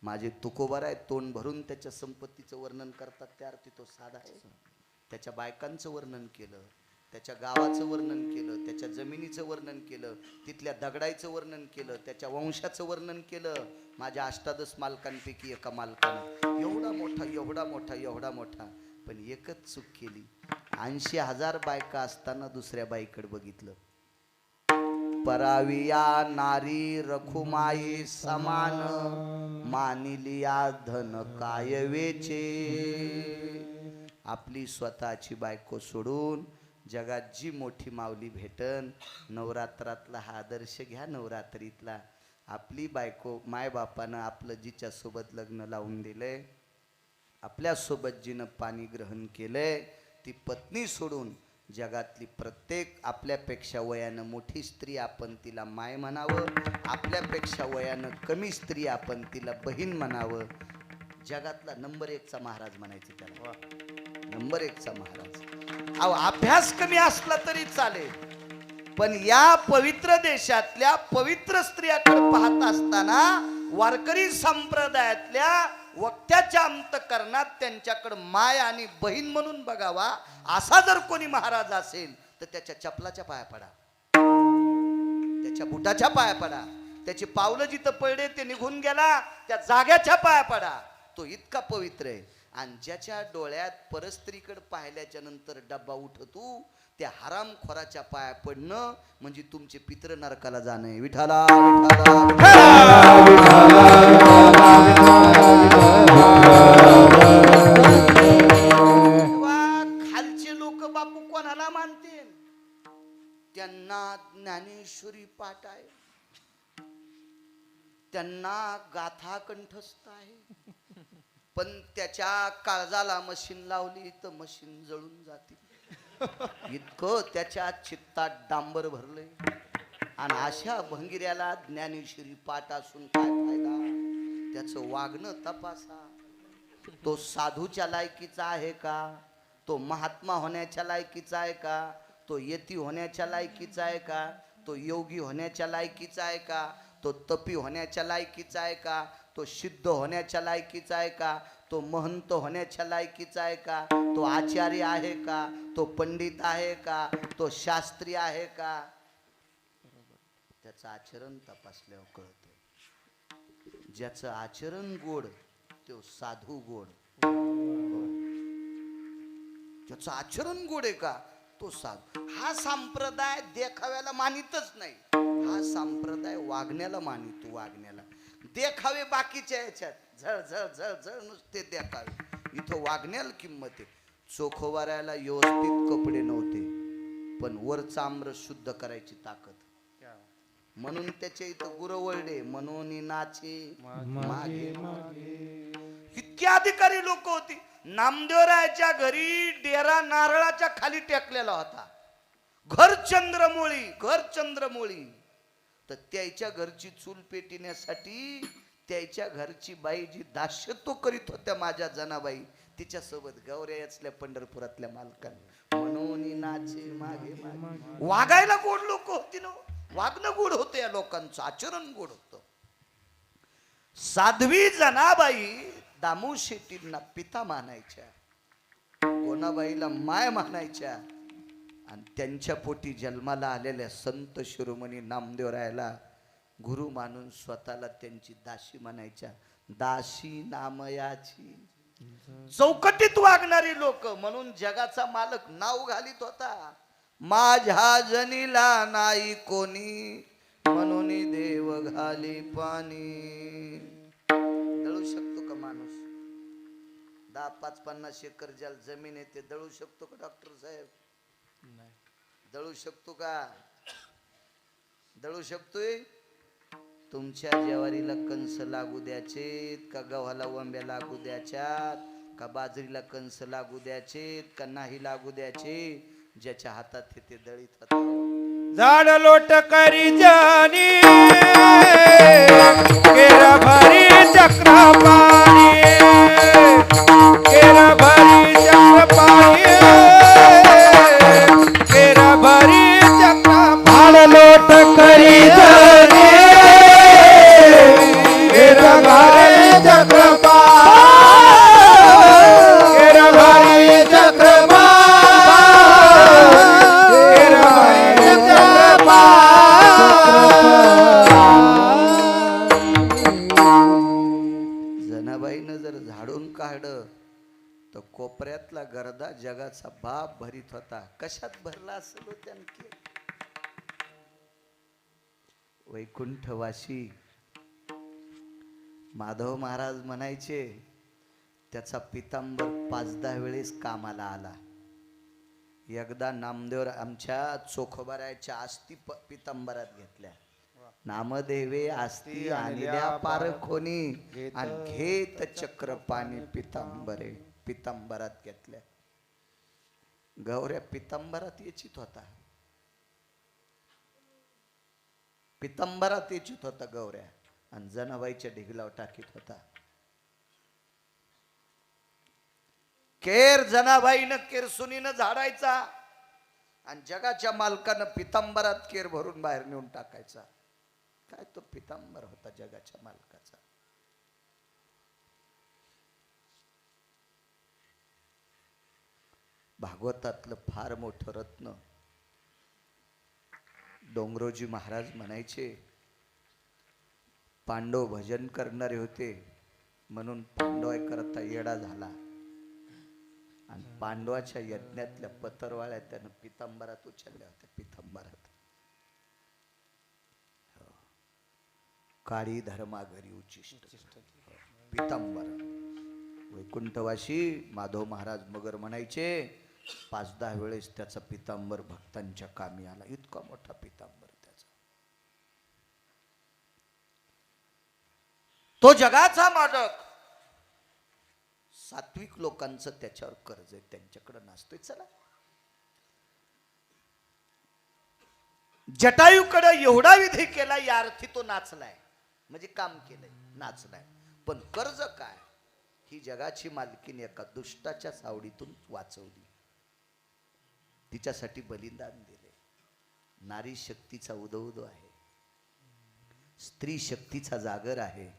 माझे तुकोबर आहे तोंड भरून त्याच्या संपत्तीचं वर्णन करतात, त्या अर्थी तो साधा आहे. त्याच्या बायकांचं वर्णन केलं, त्याच्या गावाचं वर्णन केलं, त्याच्या जमिनीचं वर्णन केलं, तिथल्या दगडायचं वर्णन केलं, त्याच्या वंशाचं वर्णन केलं. माझ्या 18 मालकांपैकी एका मालकानं एवढा मोठा. पण एकच चूक केली. 80,000 बायका असताना दुसऱ्या बाईकडे बघितलं. पराविया नारी रखुमाई समान मानिलिया धन कायवेचे. आपली स्वतःची बायको सोडून जगात जी मोठी माऊली भेटन, नवरात्रातला हा आदर्श घ्या. नवरात्रीतला आपली बायको मायबापानं आपलं जिच्या सोबत लग्न लावून दिलंय, आपल्यासोबत जिनं पाणी ग्रहण केलंय, ती पत्नी सोडून जगातली प्रत्येक आपल्यापेक्षा वयानं मोठी स्त्री आपण तिला माय म्हणावं, आपल्यापेक्षा वयानं कमी स्त्री आपण तिला बहीण म्हणावं. जगातला नंबर 1चा महाराज म्हणायचं त्याला. नंबर 1चा महाराज. अहो अभ्यास कमी असला तरी चालेल, पण या पवित्र देशातल्या पवित्र स्त्रियाकडे पाहत असताना वारकरी संप्रदायातल्या वक्त्याच्या अंतकरणात त्यांच्याकडे माय आणि बहीण म्हणून बघावा. असा जर कोणी महाराज असेल तर त्याच्या चपलाच्या पाया पडा, त्याच्या बुटाच्या पाया पडा, त्याची पावलं जिथं पडले ते निघून गेला त्या जाग्याच्या पाया पडा. तो इतका पवित्र आहे. आणि ज्याच्या डोळ्यात परस्त्रीकडे पाहिल्याच्या नंतर डब्बा उठतो त्या हरामखोराच्या पाया पडणं म्हणजे तुमचे पित्र नरकाला जाणे. विठाला खालचे लोक बापू कोणाला मानतील? त्यांना ज्ञानेश्वरी पाठ आहे, त्यांना गाथा कंठस्थ आहे, पण त्याच्या काळजाला मशीन लावली तर मशीन जळून जाते. इतकं त्याच्या चित्तात डांबर भरले. आणि अशा भंगिऱ्याला ज्ञानेश्वरी पाठ असून काय फायदा? त्याचं वागणं तपासा. तो साधूच्या लायकीचा आहे का? तो महात्मा होण्याच्या लायकीचा आहे का? तो यती होण्याच्या लायकीचा आहे का? तो योगी होण्याच्या लायकीचा आहे का? तो तपी होण्याच्या लायकीचा आहे का? तो सिद्ध होण्याच्या लायकीचा आहे का? तो महंत होण्याच्या लायकीचा आहे का? तो आचार्य आहे का? तो पंडित आहे का? तो शास्त्री आहे का? त्याचं आचरण तपासल्यावर कळतं. ज्याचं आचरण गोड तो साधू गोड. त्याचं आचरण गोड आहे का तो साधू. हा संप्रदाय देखाव्याला मानितच नाही, हा संप्रदाय वागण्याला मानितो. वागण्याला देखावे बाकीच्या याच्यात झळ झळ झळ झळ नुसते देखावे, इथं वागण्याला किंमत आहे. चोखोवाऱ्याला व्यवस्थित कपडे नव्हते, पण वर चांबर शुद्ध करायची ताकद, म्हणून त्याच्या इथं गुरवळले, म्हणून नाचे मागे मागे. इतकी अधिकारी लोक होती. नामदेवरायाच्या घरी डेरा नारळाच्या खाली टेकलेला होता. घर चंद्रमोळी. तर त्याच्या घरची चूल पेटण्यासाठी त्याच्या घरची बाई जी दास्यत्व करीत होत्या माझ्या जनाबाई, तिच्यासोबत गौऱ्या असल्या पंढरपुरातल्या मालकांना, म्हणून नाचे मागे मागे. वागायला गोड लोक होती ना, वागणं गोड होतं या लोकांचं, आचरण गोड होतं. साध्वी जनाबाई दामू शेट्टींना पिता मानायच्या, कोणाबाईला माय मानायच्या, आणि त्यांच्या पोटी जन्माला आलेल्या संत शिरोमणी नामदेवरायाला गुरु मानून स्वतःला त्यांची दासी म्हणायच्या. दासी नामयाची. चौकटीत वागणारी लोक, म्हणून जगाचा मालक नाव घालीत होता, माझ्या जनीला नाही कोणी, म्हणून देव घाली पाणी. दळू शकतो का माणूस? 10-50 एकर ज्याला जमीन आहे ते दळू शकतो का डॉक्टर साहेब? दळू शकतो का? दळू शकतोय? तुमच्या ज्वारीला कंस लागू द्यायचेत का गव्हाला वंब्या लागू द्याच्यात का बाजरीला कंस लागू द्यायचेत का नाही लागू द्यायचे, ज्याच्या हातात ते दळीत होता. झाड लोट करी जानी केरा भरी चक्र पाणी, केरा भरी चक्र पाणी, केरा भरी चक्र. झाड लोट करी जानी केरा भरी चक्र पाणी, केरा भरी चक्र जनाबाईनं जर झाडून काढलं तर कोपऱ्यातला गर्दा जगाचा बाप भरीत होता. कशात भरला असेल हो त्यांनी? वैकुंठवासी माधव महाराज म्हणायचे, त्याचा पितांबर 5-10 वेळेस कामाला आला. एकदा नामदेव आमच्या चोखोबाराच्या आस्ती पितांबरात घेतल्या. नामदेवे आस्ती आणल्या पारखोनी आणि घेत चक्र पाणी पितांबरे, पितांबरात घेतल्या. गौऱ्या पितांबरात येचित होता, पितांबरात येचित होता गौऱ्या, आणि जनाबाईच्या ढिगलावर टाकीत होता. केर जनाबाईनं केरसुनीनं झाडायचा आणि जगाच्या मालकानं पितांबरात केर भरून बाहेर नेऊन टाकायचा. काय तो पितांबर होता जगाच्या मालकाचा. भागवतातलं फार मोठं रत्न डोंगरोजी महाराज म्हणायचे, पांडव भजन करणारे होते म्हणून पांडव करता येडा झाला, आणि पांडवाच्या यज्ञातल्या पतरवाळ्या त्यानं पितांबरात उचलल्या होत्या. पितांबरात काळी धर्मा घरी उचिष्ट पितांबर. वैकुंठवासी माधव महाराज मगर म्हणायचे, 5-10 वेळेस त्याचा पितांबर भक्तांच्या कामी आला. इतका मोठा पितांबर त्याचा. तो जगाचा मालक. सात्विक लोकांचं त्याच्यावर कर्ज आहे, त्यांच्याकडे नाचतोय. चला, जटायूकडे एवढा विधी केला या अर्थी तो नाचलाय, म्हणजे काम केलंय, नाचलाय. पण कर्ज काय? ही जगाची मालकीने एका दुष्टाच्या सावडीतून वाचवली, तिच्यासाठी बलिदान दिले. नारी शक्तीचा उदो आहे, स्त्री शक्तीचा जागर आहे.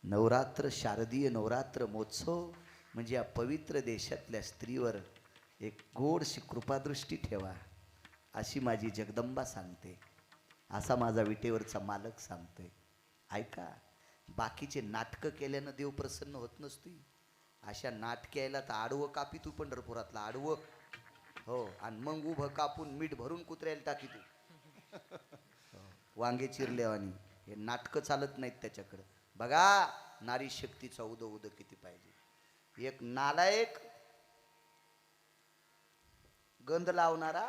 नवरात्र, शारदीय नवरात्र महोत्सव म्हणजे या पवित्र देशातल्या स्त्रीवर एक गोडशी कृपादृष्टी ठेवा, अशी माझी जगदंबा सांगते, असा माझा विटेवरचा मालक सांगतोय. ऐका, बाकीचे नाटकं केल्यानं देव प्रसन्न होत नसतोय. अशा नाटक्याला तर आडवं कापी तू पंढरपुरातला आडवं. हो, आणि मग उभं कापून मीठ भरून कुत्र्याला टाकी तू. वांगे चिरलेवानी हे नाटकं चालत नाहीत त्याच्याकडं. बघा नारी शक्तीचा उद उद किती पाहिजे. एक नालायक गंध लावणारा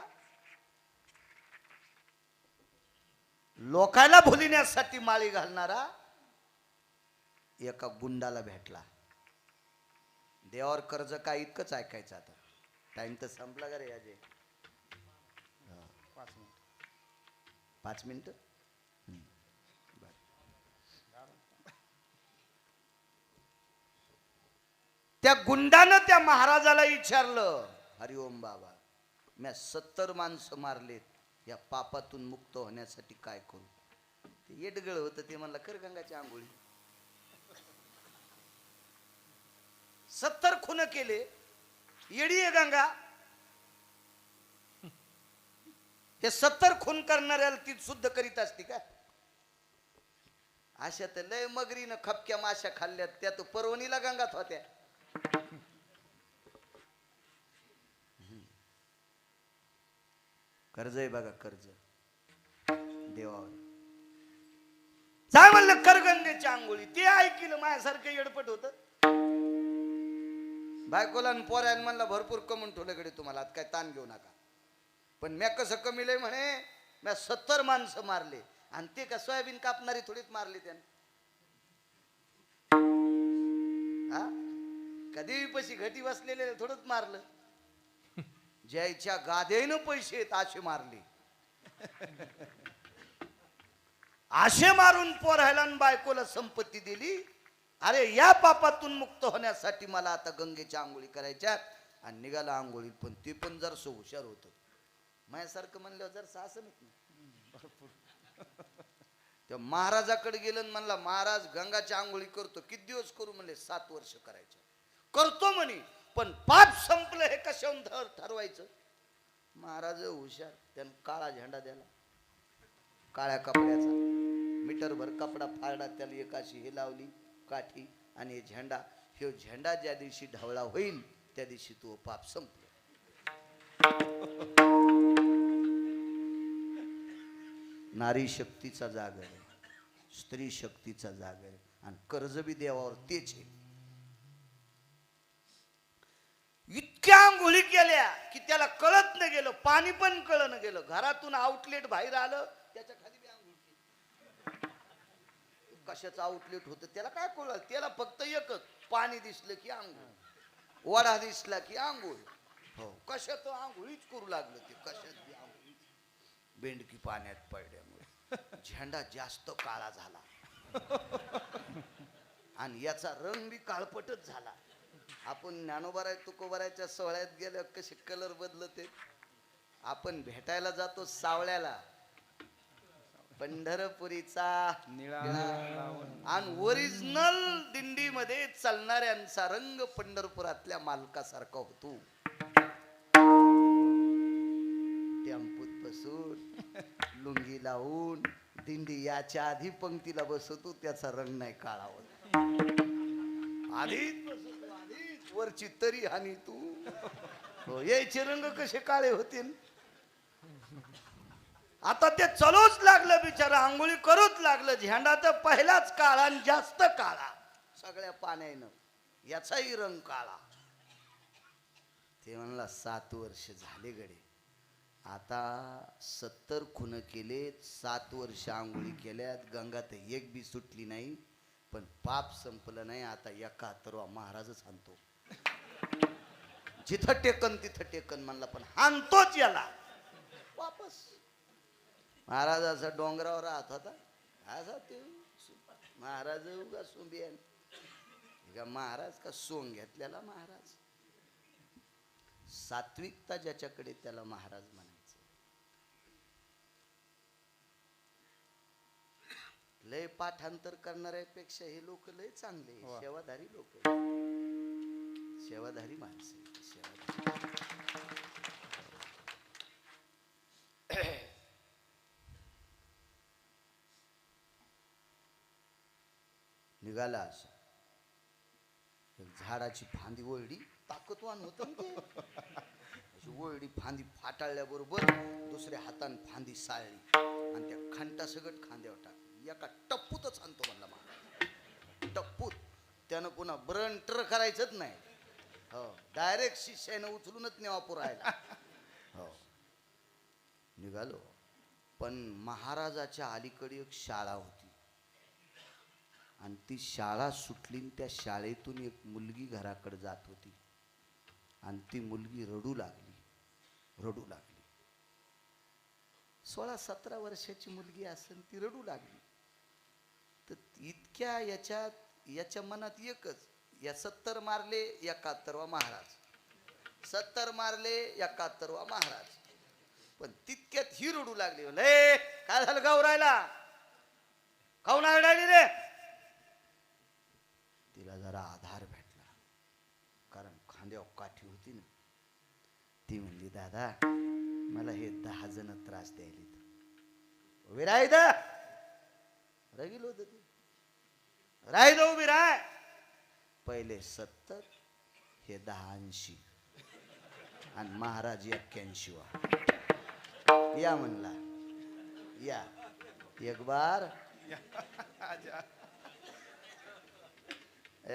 लोकायला भुलिण्यासाठी माळी घालणारा एका गुंडाला भेटला. देवावर कर्ज काय इतकंच ऐकायचं. आता टाइम तर संपला का रे अजय? 5 मिनिट. त्या गुंडानं त्या महाराजाला विचारलं, हरिओम बाबा, मी 70 माणसं मारलेत, या पापातून मुक्त होण्यासाठी काय करू? ते येडगळ होतं, ते म्हणलं कर गंगाची आंघोळी. 70 खून केले, येडी आहे गंगा. ते 70 खून करणाऱ्याला ती शुद्ध करीत असती का? अशा तर लय मगरीनं खपक्या माश्या खाल्ल्यात, त्या तो पर्वणीला गंगात होत्या. कर्ज आहे बघा, कर्ज देवावर. काय म्हणलं कर गंगेची आंघोळी, ते ऐकलं माझ्यासारखं येडपट होत. बायकोला पोऱ्यान म्हणलं भरपूर कमवून ठेवल्याकडे तुम्हाला, आता काय ताण घेऊ नका. पण म्या कसं कमीलंय म्हणे, म्या 70 माणसं मारले, आणि ते का सोयाबीन कापणारी थोडीच मारली त्याने. हा, कधी पशी घटी बसलेले थोडंच मारलं. ज्याच्या गादेनं पैसे आहेत असे मारले. असे मारून पोरायला बायकोला संपत्ती दिली. अरे या पापातून मुक्त होण्यासाठी मला आता गंगेच्या आंघोळी करायच्या, आणि निघाला आंघोळी. पण ते पण जरसं हुशार होतं माझ्यासारखं. म्हणल्यावर जर असं नाही. त्या महाराजाकडे गेलं आणि म्हणला, महाराज गंगाच्या आंघोळी करतो. किती दिवस करू? म्हणले 7 वर्ष करायचं. करतो म्हणे, पण पाप संपलं हे कशावून ठरवायचं? महाराज हुशार, त्यानं काळा झेंडा द्याला, काळ्या कपड्याचा. मीटरभर कपडा फाडला, त्याला एक अशी हे लावली काठी, आणि हे झेंडा. हे झेंडा ज्या दिवशी ढवळा होईल त्या दिवशी तो पाप संपलं. नारी शक्तीचा जागर आहे, स्त्री शक्तीचा जागर आहे, आणि कर्ज बी देवावर तेच आहे. इतक्या आंघोळी केल्या की त्याला कळत न गेलं, पाणी पण कळत न गेलं. घरातून आउटलेट बाहेर आलं, त्याच्या खाली बी आंघोळ केली. कशाचं आउटलेट होतं त्याला काय कळलं? त्याला फक्त एकच, पाणी दिसलं की आंघोळ, वडा दिसला की आंघोळ. हो, कशात आंघोळीच करू लागलं ते, कशात बी आंघोळी. बेंडकी पाण्यात पडल्यामुळे झेंडा जास्त काळा झाला, आणि याचा रंग बी काळपटच झाला. आपण ज्ञानोबाराय तुकोबारायच्या सोहळ्यात गेल्या कसे कलर बदलते. आपण भेटायला जातो सावळ्याला, पंढरपुरीचा निळा, आणि ओरिजिनल दिंडीमध्ये चालणाऱ्यांचा रंग पंढरपुरातल्या मालकासारखा होतो. टेम्पूत बसून लुंगी लावून दिंडी याच्या आधी पंक्तीला बसवतो, त्याचा रंग नाही काळा होत. आधीच बसवतो, आधीच वरची तरी हानी तू. हो, याचे रंग कसे काळे होतील? आता ते चलूच लागलं बिचारा, आंघोळी करूच लागलं. झेंडा तर पहिलाच काळा आणि जास्त काळा सगळ्या पाण्यानं, याचाही रंग काळा. ते म्हणला 7 वर्ष झाले गडे, आता 70 खून केलेत, 7 वर्ष आंघोळी केल्यात, गंगा तर एक बी सुटली नाही, पण पाप संपलं नाही. आता 71वा महाराजच हाणतो. जिथं टेकन तिथं टेकन म्हणला, पण हाणतोच याला वापस. महाराज असा डोंगरावर राहत होता, असा ते महाराज उगा सुंबियन का महाराज, का सोंग घेतलेला महाराज. सात्विकता ज्याच्याकडे त्याला महाराज म्हणायचं. लय पाठांतर करणाऱ्यापेक्षा हे लोक लय चांगले, सेवाधारी लोक, सेवाधारी माणसे, सेवाधारी. निघाला असं एक झाडाची फांदी ओळली, ताकदवान होतं ना ते. अशी ओळली फांदी फाटाळल्याबरोबर दुसऱ्या हाताने फांदी साळली आणि त्या खंटा सगट खांद्यावर टाकली. एका टप्पूतच आणतो म्हणला मला, टप्पूत. त्यानं पुन्हा ब्रन ट्र करायचंच नाही. हो, डायरेक्ट शिष्यानं उचलूनच नेवा राहिला. हो, निघालो. पण महाराजाच्या अलीकडे एक शाळा होती आणि ती शाळा सुटली. त्या शाळेतून एक मुलगी घराकडे जात होती आणि ती मुलगी रडू लागली. 16-17 वर्षाची मुलगी असेल, ती रडू लागली. तर इतक्या याच्या मनात एकच, या 70 मारले 71वा महाराज, 70 मारले 71वा महाराज. पण तितक्यात ही रडू लागली. ले काय झालं, गाव राहिला खाऊन आरडायली रे. तिला जरा आधार भेटला, कारण खांद्यावर काठी होती ना. ती म्हणली, दादा मला हे 10 जण त्रास द्यायले. उभी राह इथं. रगील होत ती. राह इथं उभी राह. पहिले 70, हे 10 80 आणि महाराज 81वा. या म्हणला, या एक बार.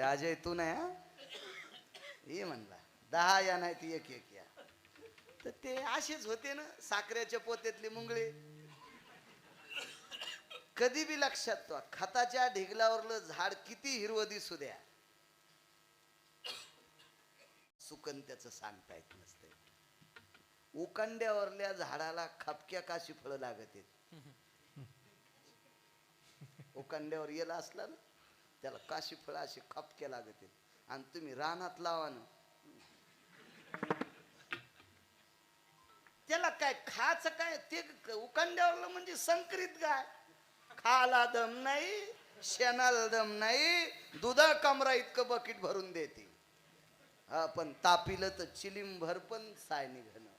अजय तू नाही हा, ये म्हणला 10 या नाही ती 1-1 या. तर ते असेच होते ना साखरेच्या पोत्यातले मुंगळे. कधी बी लक्षात ठेवा, खताच्या ढिगलावरलं झाड किती हिरवं दिसू द्या, सुकन त्याचं सांगता येत नसते. उकांड्यावरल्या झाडाला खपक्या काशी फळं लागत आहेत. उकांड्यावर येला असला ना, त्याला काशी फळं अशी खपक्या लागत आहेत. आणि तुम्ही रानात लावा ना, त्याला काय खायचं काय, ते उकांड्यावरलं म्हणजे संकरित गाय. खाला दम नाही, शेणाला दम नाही, दुधा कमरा इतकं बकेट भरून देते. हा, पण तापिलं तर चिलीम भर पण साय निघणं.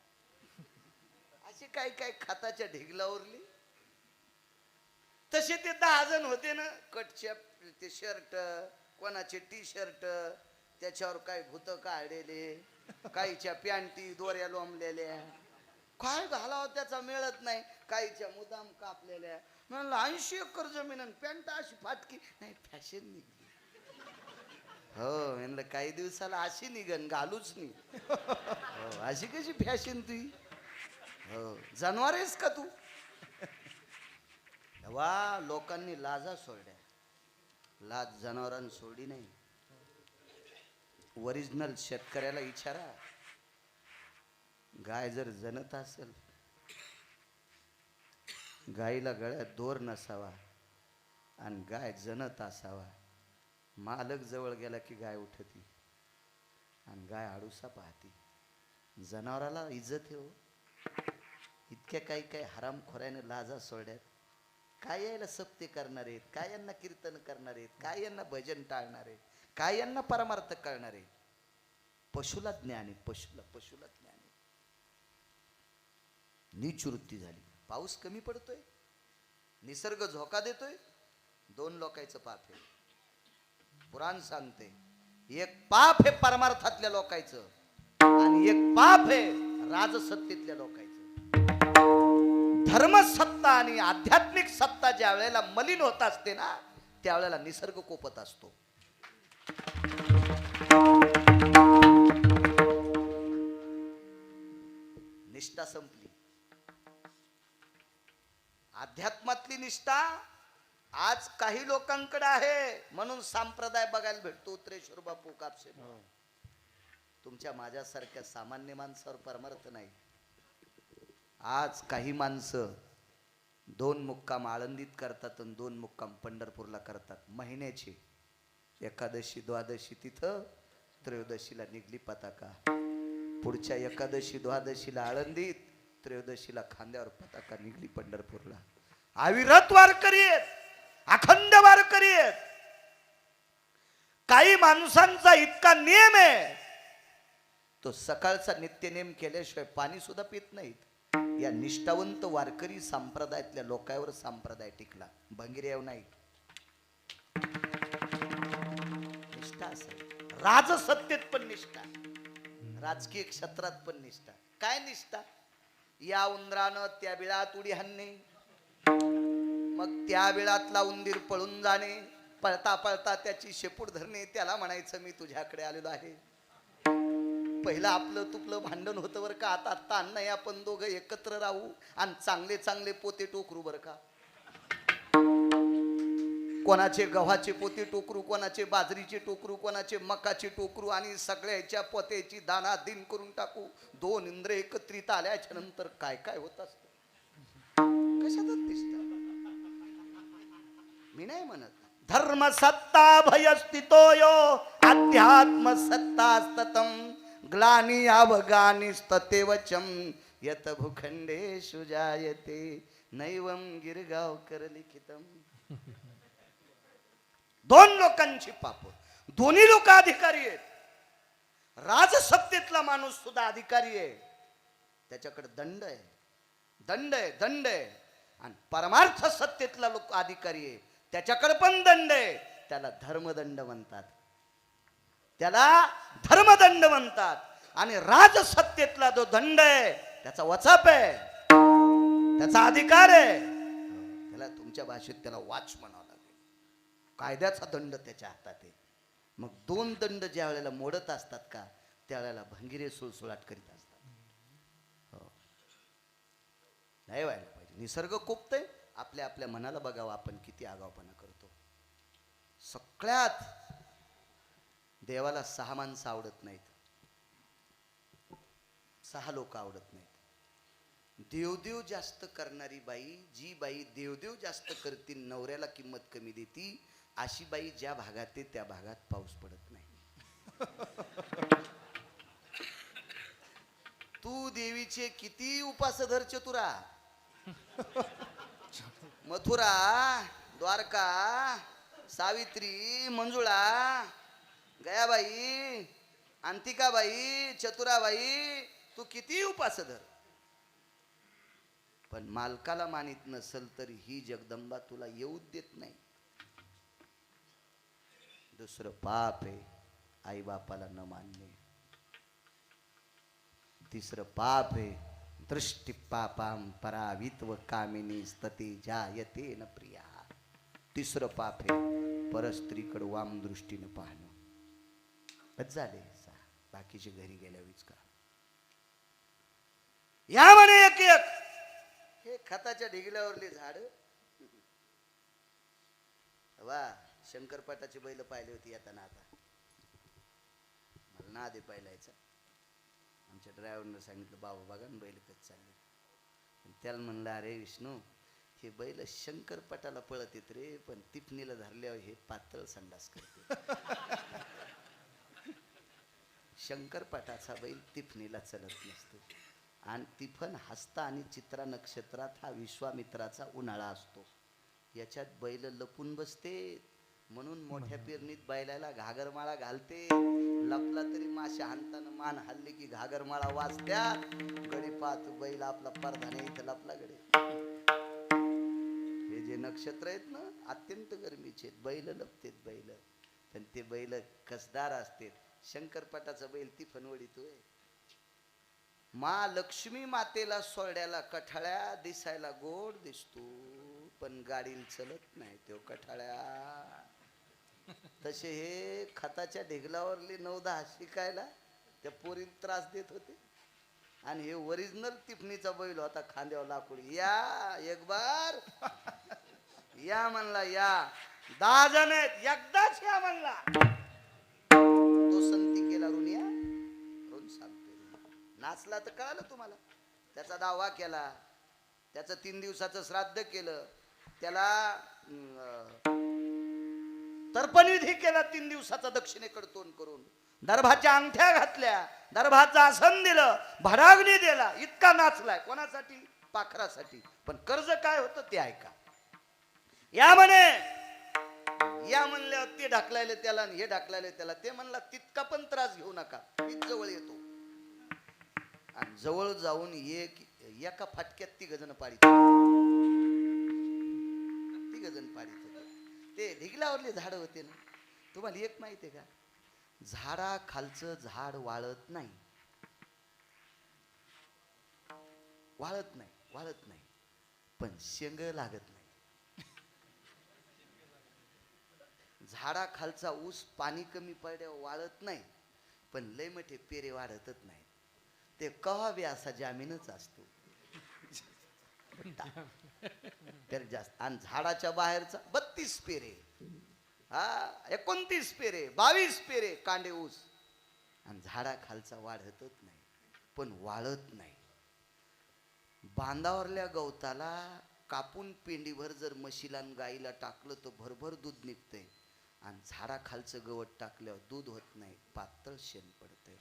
असे काय काय खताच्या ढिगलावरली. तसे ते 10 जण होते ना, कटच्या ते शर्ट, कोणाचे टी-शर्ट, त्याच्यावर काय भूत काढलेले, काहीच्या पॅन्टी दोऱ्या लोंबलेल्या, काय घालावं त्याचा मिळत नाही, काहीच्या मुदाम कापलेल्या. म्हणलं 80 एकर जमीन आणि पॅन्ट अशी फाटकी नाही, फॅशन निघली. हो म्हणलं काही दिवसाला अशी निघन, घालूच नाही. हो, अशी कशी फॅशन तुझी. हो, जनावर आहेस का तू. तेव्हा लोकांनी लाजा सोडल्या, लाज जनावरांनी सोडली नाही. ओरिजिनल शेतकऱ्याला विचारा, गाय जर जनत असेल, गाईला गळ्यात दोर नसावा आणि गाय जनत असावा. मालक जवळ गेला की गाय उठती आणि गाय आडूसा पाहती. जनावराला इज्जत आहे हो. इतक्या काही काही हरामखोऱ्याने लाजा सोडल्यात. काय यायला सप्ते करणार आहेत, काय यांना कीर्तन करणार आहेत, काय यांना भजन टाळणार आहेत, काय यांना परमार्थ कळणार आहेत. पशुला ज्ञान आहे, पशुला ज्ञान आहे. नीच वृत्ती झाली. पाऊस कमी पडतोय, निसर्ग झोका देतोय, 2 लोकांचं पाप आहे. पुराण सांगते, एक पाप हे परमार्थातल्या लोकांचं आणि एक पाप हे राजसत्तेतल्या लोकांचं. धर्मसत्ता आणि आध्यात्मिक सत्ता ज्या वेळेला मलिन होत असते ना, त्यावेळेला निसर्ग कोपत असतो. निष्ठा संपली. अध्यात्मातली निष्ठा आज काही लोकांकडे आहे, म्हणून संप्रदाय बघायला भेटतो. उत्रेश्वर बापू कापसे, तुमच्या माझ्यासारख्या सामान्य माणसावर परमार्थ नाही. आज काही माणसं 2 मुक्काम आळंदीत करतात आणि 2 मुक्काम पंढरपूरला करतात. महिन्याची एकादशी द्वादशी तिथं, त्रयोदशीला निघली पताका. पुढच्या एकादशी द्वादशीला आळंदीत, त्रयोदशीला खांद्यावर पताका निघली पंढरपूरला. अविरत वारकरी आहेत, अखंड वारकरी आहेत. काही माणसांचा इतका नियम आहे, तो सकाळचा नित्यनेम केल्याशिवाय पाणी सुद्धा पित नाहीत. या निष्ठावंत वारकरी संप्रदायातल्या लोकांवर संप्रदाय टिकला, भंगिरेव नाही. निष्ठा असेल, राजसत्तेत पण निष्ठा, राजकीय क्षेत्रात पण निष्ठा. काय निष्ठा? या उंदरानं त्या बिळात उडी हाणणे, मग त्या बिळातला उंदीर पळून जाणे, पळता पळता त्याची शेपूट धरणे, त्याला म्हणायचं मी तुझ्याकडे आलेलो आहे. पहिलं आपलं तुपलं भांडण होतं बरं का, आता ताण नाही, आपण दोघं एकत्र राहू आणि चांगले चांगले पोते टोकरू बरं का. कोणाचे गव्हाचे पोते टोकरू, कोणाचे बाजरीचे टोकरू, कोणाचे मकाचे टोकरू आणि सगळ्याच्या पोत्याची दाना दिन करून टाकू. दोन इंद्र एकत्रित आल्याच्या नंतर काय काय होत असत, कशातच दिसत. मी नाही म्हणत धर्म सत्ता भयस्थितो यो अध्यात्म सत्ता स्ततम ग्लानी अवगानी स्ततेवचम यत भूखंडेषु जायते नैवम गिरगावकर लिखितम. दोन लोकांची पाप, दोन्ही लोक अधिकारी आहेत. राजसत्तेतला माणूस सुद्धा अधिकारी आहे, त्याच्याकडे दंड आहे, दंड आहे, दंड आहे. आणि परमार्थ सत्तेतला लोक अधिकारी आहे, त्याच्याकडे पण दंड आहे. त्याला धर्मदंड म्हणतात, त्याला धर्मदंड म्हणतात. आणि राजसत्तेतला जो दंड आहे त्याचा वचाप आहे, त्याचा अधिकार आहे. त्याला तुमच्या भाषेत त्याला वाच म्हणावं लागेल. कायद्याचा दंड त्याच्या हातात आहे. मग दोन दंड ज्या वेळेला मोडत असतात का, त्यावेळेला भंगिरे सुळसुळाट करीत असतात. हो, नाही व्हायला पाहिजे. निसर्ग कोपतय, आपल्या आपल्या मनाला बघावं आपण किती आगावपणा करतो. सगळ्यात देवाला 6 माणसं आवडत नाहीत, 6 लोक आवडत नाहीत. देवदेव जास्त करणारी बाई, जी बाई देवदेव जास्त करते, नवऱ्याला किंमत कमी देती, अशी बाई ज्या भागात आहे त्या भागात पाऊस पडत नाही. तू देवीचे किती उपासधर चतुरा, मथुरा, द्वारका, सावित्री, मंजुळा, गयाबाई, अंतिकाबाई, चतुराबाई, तू किती उपासधर, पण मालकाला मानित नसल तरी ही जगदंबा तुला येऊ देत नाही. दुसरं पाप आहे आई बापाला न मानणे. तिसरं पाप आहे दृष्टी पापाम परावित्व कामिनी स्तते जायते न प्रिया. तिसरं पाप आहे परस्त्रीकडे वाम दृष्टीने पाहणं. बस झाले, बाकीचे घरी गेल्यावीच का. या म्हणे एक एक हे खताच्या ढिगल्यावरली झाड. वा, शंकरपाटाची बैल पाहिली होती येताना. आता मला ना दे पाहिलायचा. आमच्या ड्रायव्हरनं सांगितलं बाबा बघा ना बैल कच चालले. त्याला म्हणलं अरे विष्णू, हे बैल शंकरपाटाला पळत येत रे, पण तिफणीला धरल्यावर हे पातळ संडास करते. शंकरपाटाचा बैल तिफणीला चलत नसतो. आणि तिफन हस्ता आणि चित्रा नक्षत्रात हा विश्वामित्राचा उन्हाळा असतो. याच्यात बैल लपून बसते, म्हणून मोठ्या पेरणीत बैलाला घागरमाळा घालते. लपला तरी माशा हाणताना मान हल्ली की घागरमाळा वाजत्यात. गडी पाहतो बैल आपला परधाने इथं लपला गडे. हे जे नक्षत्र आहेत ना अत्यंत गरमीचे, बैल लपतेत बैल, पण ते बैल कसदार असते. शंकरपाटाचा बैल तिफन वडीतोय. मा लक्ष्मी मातेला सोरड्याला कठाळ्या दिसायला गोड दिसतो, पण गाडीला चलत नाही तो कठाळ्या. तसे हे खताच्या ढेगलावरली 9-10 शिकायला त्या पोरीला त्रास देत होते. आणि हे ओरिजिनल तिफणीचा बैल होता, खांद्यावर लाकूड. या एक बार या म्हणला, या 10 जण आहेत एकदाच या म्हणला. तो संती केला रुनिया रोज सांगतो. नाचला तर कळालं तुम्हाला. त्याचा दावा केला, त्याचं 3 दिवसाचं श्राद्ध केलं, त्याला तर्पणविधी केला 3 दिवसाचा दक्षिणेकडे तोंड करून. दर्भाच्या अंगठ्या घातल्या, दर्भाचं आसन दिलं, भरागणी दिला. इतका नाचलाय कोणासाठी? पाखरासाठी. पण कर्ज काय होतं ते ऐका. या म्हणे, या म्हणल्यावर ते ढकलायले त्याला आणि हे ढकलायले त्याला. ते म्हणला तितका पण त्रास घेऊ नका, मीच जवळ येतो. आणि जवळ जाऊन एका फाटक्यात 3 जण पाडीत, 3 जण पाडीत होते. ते ढिगलावरले झाड होते ना, तुम्हाला एक माहिती आहे का? झाडा खालचं झाड वाळत नाही, वाळत नाही, वाळत नाही, पण शेंग लागत नाही. झाडा खालचा ऊस पाणी कमी पडल्यावर वाळत नाही, पण लय मोठे पेरे वाढतच नाही. ते कवा बी असा जामीनच असतो. तर जास्त. आणि झाडाच्या बाहेरचा 32 पेरे, हा 29 पेरे, 22 पेरे कांडे ऊस. आणि झाडा खालचा वाढतच नाही, पण वाळत नाही. बांधावरल्या गवताला कापून पेंडीभर जर म्हशीला आणि गाईला टाकलं तर भरभर दूध निघतंय. आणि झाडा खालचं गवत टाकल्यावर दूध होत नाही, पातळ शेण पडतंय.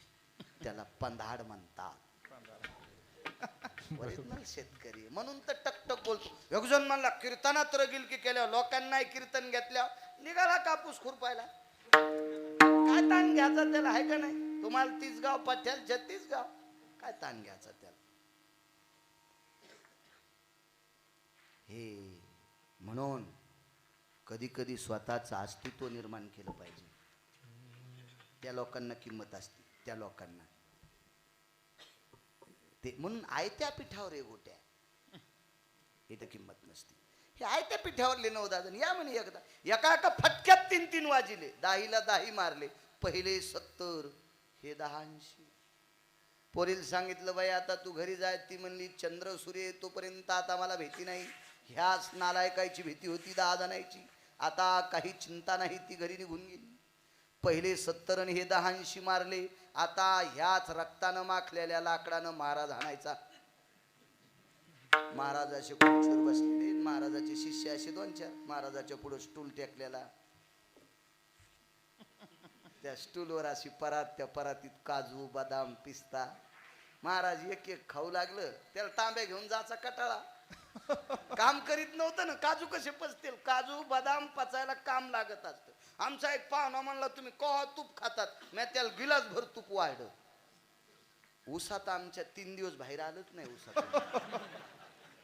त्याला पंधाड म्हणतात. ओरिजिनल शेतकरी म्हणून तर टकटक बोलतो. एक जण म्हणला कीर्तनात रगील की केल्या लोकांना कीर्तन घेतल्या निघाला कापूस खुरपायला. काय ताण घ्यायचा त्याला, आहे का नाही? तुम्हाला 30 गाव पठ्याल 36 गाव, काय ताण घ्यायचा त्याला? हे म्हणून कधी कधी स्वतःचं अस्तित्व निर्माण केलं पाहिजे. त्या लोकांना किंमत असते, त्या लोकांना ते म्हणून आयत्या पिठावर एक गोट्या इथं किंमत नसते. हे आयत्या पिठावरले 9-10 जण या म्हणे एकदा एका एका फटक्यात 3-3 वाजिले. 10ला 10 मारले. पहिले 70, हे 10-80. पोरीला सांगितलं बाई आता तू घरी जाय. ती म्हणली चंद्र सूर्य येतोपर्यंत आता मला भीती नाही. ह्याच नालायकाची भीती होती 10 जणांची. आता काही चिंता नाही, ती घरी निघून गेली. पहिले 70 आणि हे 10-80 मारले. आता ह्याच रक्तानं माखलेल्या लाकडानं महाराज हाणायचा. महाराज असे खुर्चीवर बसलेले, महाराजाचे शिष्य असे 2-4. महाराजाच्या पुढे स्टूल टेकलेला, त्या स्टूलवर अशी परात, त्या परातीत काजू बदाम पिस्ता. महाराज एक एक खाऊ लागलं. त्याला तांब्या घेऊन जायचा कटाळा. काम करीत नव्हतं ना, काजू कसे पचतील? काजू बदाम पचायला काम लागत असतं. आमचा एक पाहुणा म्हणला तुम्ही कवा तूप खातात? मी त्याला गिलास भर तूप वाढलं. ऊसात आमच्या 3 दिवस बाहेर आलंच नाही ऊसात.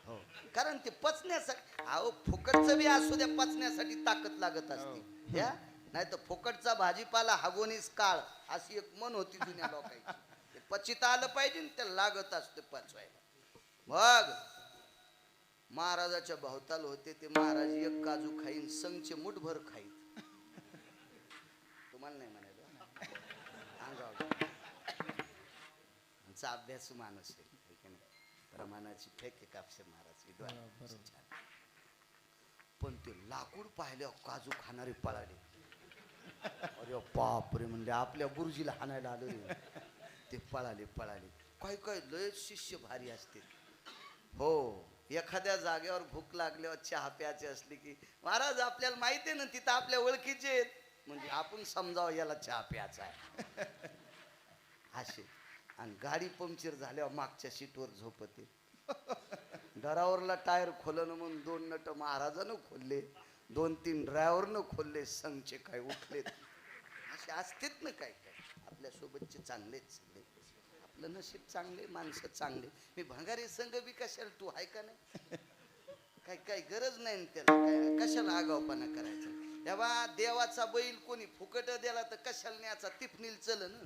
हो, कारण ते पचण्यासाठी. अहो फुकटचं बी असू द्या, पचण्यासाठी ताकद लागत असते. या नाही तर फुकटचा भाजीपाला हागोनीस काळ, अशी एक मन होती जुन्या लोकांची. ते पचिता आलं पाहिजे, त्याला लागत असते पचवायला. मग महाराजाच्या भोवताल होते ते. महाराज एक काजू खाईन, संगचे मुठभर खाईन. तुम्हाला नाही म्हणायला अभ्यास माणूस आहे, प्रमाणाची फेक कापसे महाराज. पण ते लाकूड पाहिल्यावर काजू खाणारे पळाले. अरे बापरे म्हणले आपल्या गुरुजीला हाणायला आलो रे. ते पळाले. काय काय लय शिष्य भारी असते. हो, एखाद्या जागेवर भूक लागल्यावर चहा प्यायची असली की महाराज आपल्याला माहिती आहे ना तिथं आपल्या ओळखीचे आहेत, म्हणजे आपण समजावं याला चहा प्यायचा आहे असे. आणि गाडी पंक्चर झाल्यावर मागच्या सीटवर झोपते. ड्रायव्हरला टायर खोलणं म्हणून 2 नट महाराजानं खोलले, 2-3 ड्रायव्हरनं खोलले. संघचे काय उठलेत. असे असतेत ना काय काय आपल्या सोबतचे चांगलेच सगळे. आपलं नशीब चांगले, माणसं चांगले. मी भंगारी संघ बी कशाला, तू आहे का नाही? काही गरज नाही त्याला, काय कशाला आगावपणा करायचा. तेव्हा देवाचा बैल कोणी फुकट दिला तर कशाला न्याचा? तिफनील चल ना,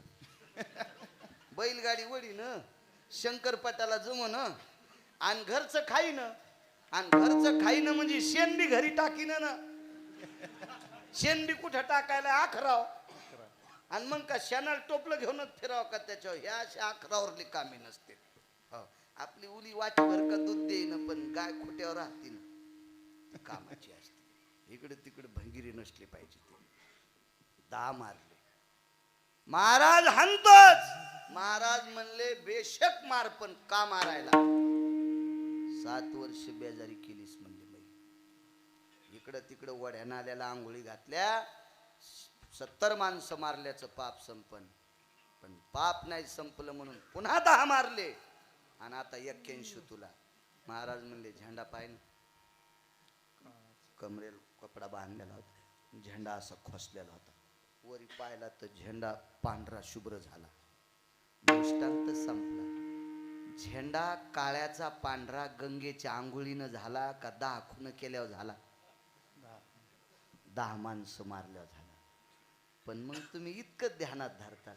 बैलगाडी वडी न, शंकरपटाला जमन, आणि घरचं खाईन. आणि घरचं खाईन म्हणजे शेण बी घरी टाकीन ना. शेण बी कुठं टाकायला? आखराव. आणि मग का शेणाला टोपलं घेऊनच फिरावं का त्याच्यावर? ह्या अशा आखरावरली कामे नसते. हो, आपली उली वाटीभर का दूध देईन, पण गाय खोट्यावर राहते ना, ती कामाची असते. इकडे तिकडे भंगिरी नसली पाहिजे. ते 10 मारले. महाराज हंतच. महाराज म्हणले बेशक मार, पण का मारायला? 7 वर्ष बेजारी केलीस म्हणले बाई. इकडं तिकडं वड्या नाल्याला आंघोळी घातल्या. 70 माणसं मारल्याचं पाप संपन, पण पाप नाही संपलं म्हणून पुन्हा 10 मारले. आणि आता 81 तुला. महाराज म्हणले झेंडा पाहिजे, कमरेला कपडा बांधलेला होता, झेंडा असा खोसलेला होता. वरी पाहिला तर झेंडा पांढरा शुभ्र झाला. दृष्टांत संपला. झेंडा काळ्याचा पांढरा गंगेच्या आंघोळीनं झाला का 10 खून केल्यावर झाला? 10 माणसं मारल्यावर झाला. पण मग तुम्ही इतकं ध्यानात धरता,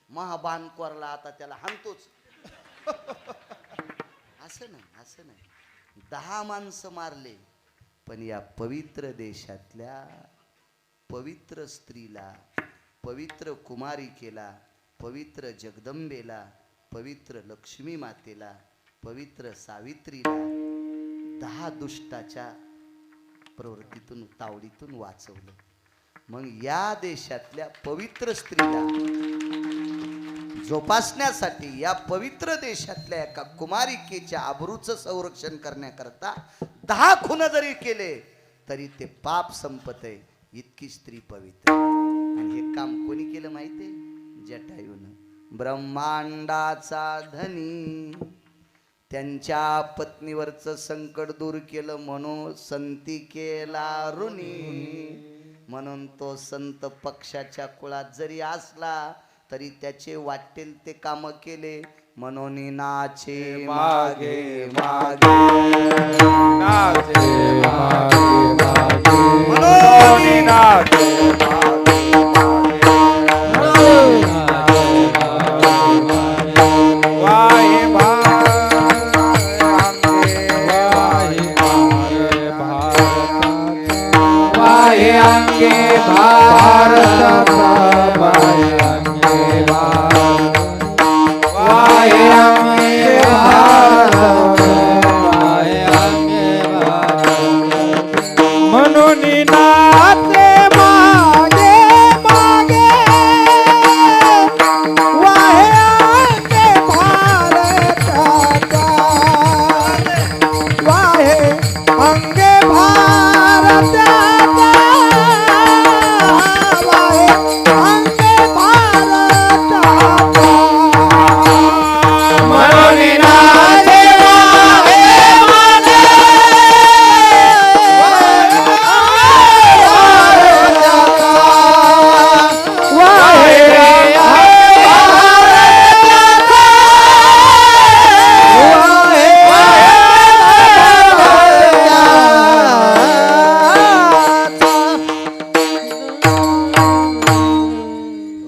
महाबाण कोरला आता त्याला हाणतोच. असं नाही 10 माणसं मारले, पण या पवित्र देशातल्या पवित्र स्त्रीला, पवित्र कुमारिकेला, पवित्र जगदंबेला, पवित्र लक्ष्मी मातेला, पवित्र सावित्रीला 10 दुष्टाच्या प्रवृत्तीतून, तावडीतून वाचवलं. मग या देशातल्या पवित्र स्त्रीला जोपासण्यासाठी, या पवित्र देशातल्या एका कुमारिकेच्या आबरूचं संरक्षण करण्याकरता 10 खून जरी केले तरी ते पाप संपतंय. इतकी स्त्री पवित्र. आणि हे काम कोणी केलं माहितीये? जटायूनं. ब्रह्मांडाचा धनी त्यांच्या पत्नीवरचं संकट दूर केलं म्हणून संती केला ऋणी. म्हणून तो संत पक्षाच्या कुळात जरी असला तरी त्याचे वाटेल ते काम केले. म्हणून नाचे मागे मागे, नाचे मागे मागे, म्हणून नाचे मागे मागे, वाहे वाहे अंगे भारत, वाहे अंगे भारत, वाहे अंगे भारत, वाहे अंगे भारत. म्हणून नाचे मागे मागे, वाहे अंगे भारताचा, वाहे अंगे भारताचा, वाहे अंगे भारताचा. म्हणून नाचे मागे मागे,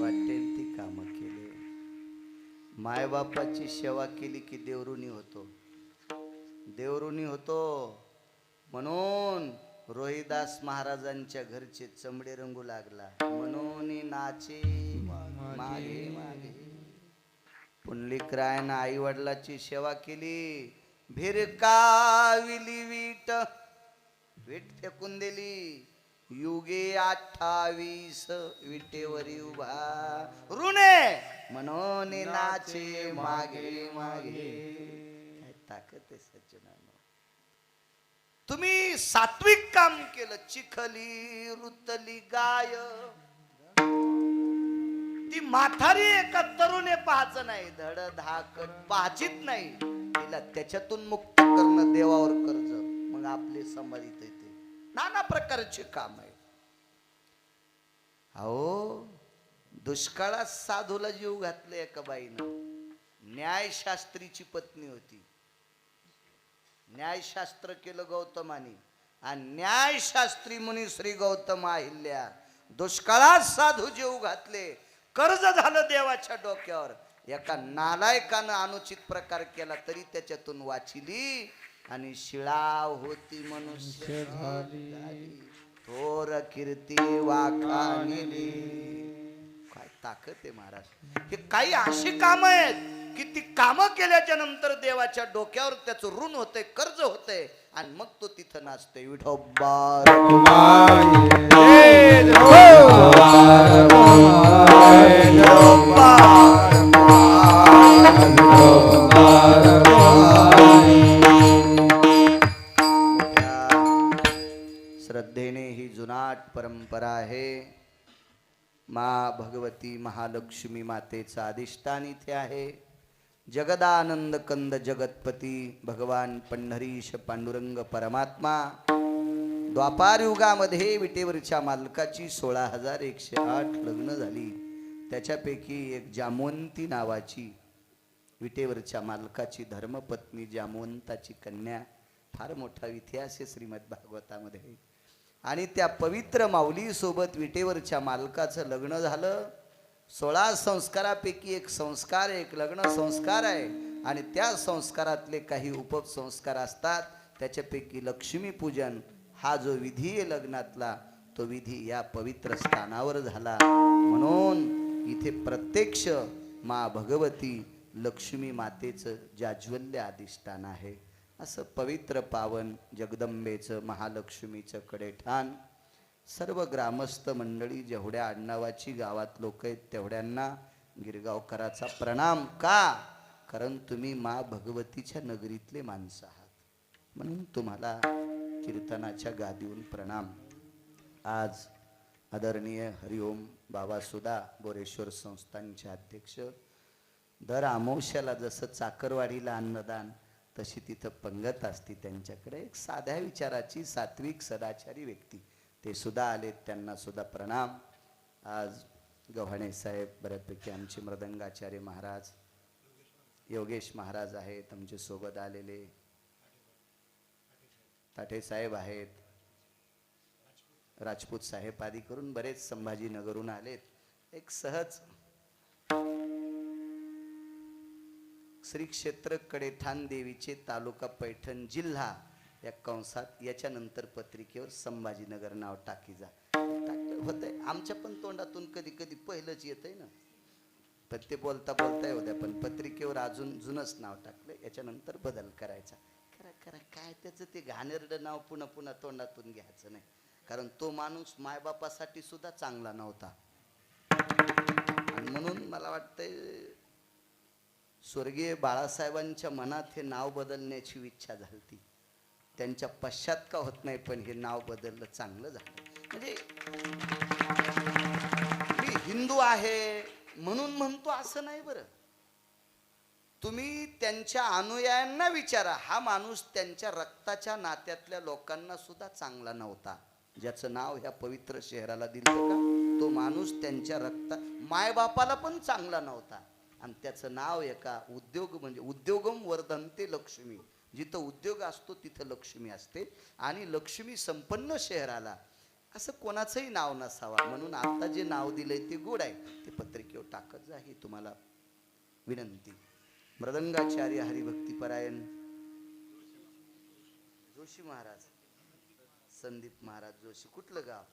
वाटेल ती कामं केले. मायबापाची सेवा केली की देवऋणी होतो, देवऋणी होतो. म्हणून रोहिदास महाराजांच्या घरचे चमडे रंगू लागला. म्हणून नाचे मागे मागे. पुंडलिकरायनं आई वडिलाची सेवा केली. भिरकाविली वीट, वीट फेकून दिली. युगे 28 विटेवरी उभा ऋणे. म्हणून नाचे मागे मागे. काय ताकद आहे सज्जनांनो. तुम्ही सात्विक काम केलं. चिखली रुतली गाय, ती म्हातारी एका तरुणे पाहायचं नाही, धड धाकट पाहायचीच नाही. तिला त्याच्यातून मुक्त करणं देवावर कर्ज. मग आपले संभाळित येते. नाना प्रकारचे काम आहे. अहो दुष्काळात साधूला जीव घातले एका बाईनं. न्यायशास्त्रीची पत्नी होती. न्यायशास्त्र केलं गौतमानी. आणि न्यायशास्त्री मुनी श्री गौतम अहिल्या दुष्काळात साधू जीव घातले. कर्ज झालं देवाच्या डोक्यावर. एका नालायकानं अनुचित प्रकार केला तरी त्याच्यातून वाचिली. आणि शिळा होती मनुष्य झाली. थोर कीर्ती वाखाणली. काय ताकद आहे महाराज. हे काही अशी कामं आहेत की ती कामं केल्याच्या नंतर देवाच्या डोक्यावर त्याचं ऋण होतंय, कर्ज होतंय. आणि मग तो तिथं नाचतोय. विठोबा श्रद्धेने ही जुनाट परंपरा आहे. मा भगवती महालक्ष्मी मातेचं अधिष्ठान इथे आहे. जगदानंद कंद जगतपती भगवान पंढरीश पांडुरंग परमात्मा द्वापार युगामध्ये विटेवरच्या मालकाची 16,108 लग्न झाली. त्याच्यापैकी एक जामवंती नावाची विटेवरच्या मालकाची धर्मपत्नी जामवंताची कन्या. फार मोठा इतिहास आहे श्रीमद भागवतामध्ये. आणि त्या पवित्र माऊली सोबत विटेवरच्या मालकाचं लग्न झालं. 16 संस्कारापैकी एक संस्कार, एक लग्न संस्कार आहे. आणि त्या संस्कारातले काही उपसंस्कार असतात. त्याच्यापैकी लक्ष्मीपूजन हा जो विधी आहे लग्नातला, तो विधी या पवित्र स्थानावर झाला. म्हणून इथे प्रत्यक्ष मा भगवती लक्ष्मी मातेचं जाज्वल्य अधिष्ठान आहे. असं पवित्र पावन जगदंबेचं महालक्ष्मीचं कडेठाण. सर्व ग्रामस्थ मंडळी जेवढ्या आडनावाची गावात लोक आहेत तेवढ्यांना गिरगावकराचा प्रणाम. का? कारण तुम्ही मा भगवतीच्या नगरीतले माणसं आहात, म्हणून तुम्हाला कीर्तनाच्या गादीहून प्रणाम. आज आदरणीय हरिओम बाबा सुधा बोरेश्वर संस्थानचे अध्यक्ष. दर अमावस्याला जसं चाकरवाडीला अन्नदान, तशी तिथं पंगत असती त्यांच्याकडे. एक साध्या विचाराची सात्विक सदाचारी व्यक्ती ते सुद्धा आलेत, त्यांना सुद्धा प्रणाम. आज गव्हाणे साहेब, बऱ्यापैकी आमचे मृदंगाचार्य महाराज योगेश महाराज आहेत आमचे सोबत आलेले. ताठे साहेब आहेत, राजपूत साहेब आदी करून बरेच संभाजीनगरहून आलेत. एक सहज श्री क्षेत्र कडेठाण देवीचे तालुका पैठण जिल्हा या कंसात याच्यानंतर पत्रिकेवर संभाजीनगर नाव टाकी जा टाकलं होतंय. आमच्या पण तोंडातून कधी कधी पहिलंच येतंय ना, पण ते बोलता बोलता होत्या, पण पत्रिकेवर अजून जुनच नाव टाकलं. याच्यानंतर बदल करायचा. करा करा, काय त्याचं ते घाणेरडं नाव पुन्हा पुन्हा तोंडातून घ्यायचं नाही. कारण तो माणूस मायबापासाठी सुद्धा चांगला नव्हता. आणि म्हणून मला वाटतंय स्वर्गीय बाळासाहेबांच्या मनात हे नाव बदलण्याची इच्छा झाली. त्यांच्या पश्चात का होत नाही, पण हे नाव बदललं, चांगलं झालं. म्हणजे मी हिंदू आहे म्हणून म्हणतो असं नाही बरं. तुम्ही त्यांच्या अनुयायांना विचारा, हा माणूस त्यांच्या रक्ताच्या नात्यातल्या लोकांना सुद्धा चांगला नव्हता. ज्याचं नाव ह्या पवित्र शहराला दिलं का, तो माणूस त्यांच्या मायबापाला पण चांगला नव्हता. आणि त्याचं नाव एका उद्योग म्हणजे उद्योगम वर्धनते लक्ष्मी, जिथं उद्योग असतो तिथं लक्ष्मी असते. आणि लक्ष्मी संपन्न शहराला असं कोणाचंही नाव नसावा, म्हणून आता जे नाव दिलंय ते गोड आहे, ते पत्रिकेवर टाकत जा, ही तुम्हाला विनंती. मृदंगाचार्य हरिभक्तीपरायण जोशी महाराज, संदीप महाराज जोशी. कुठलं गाव?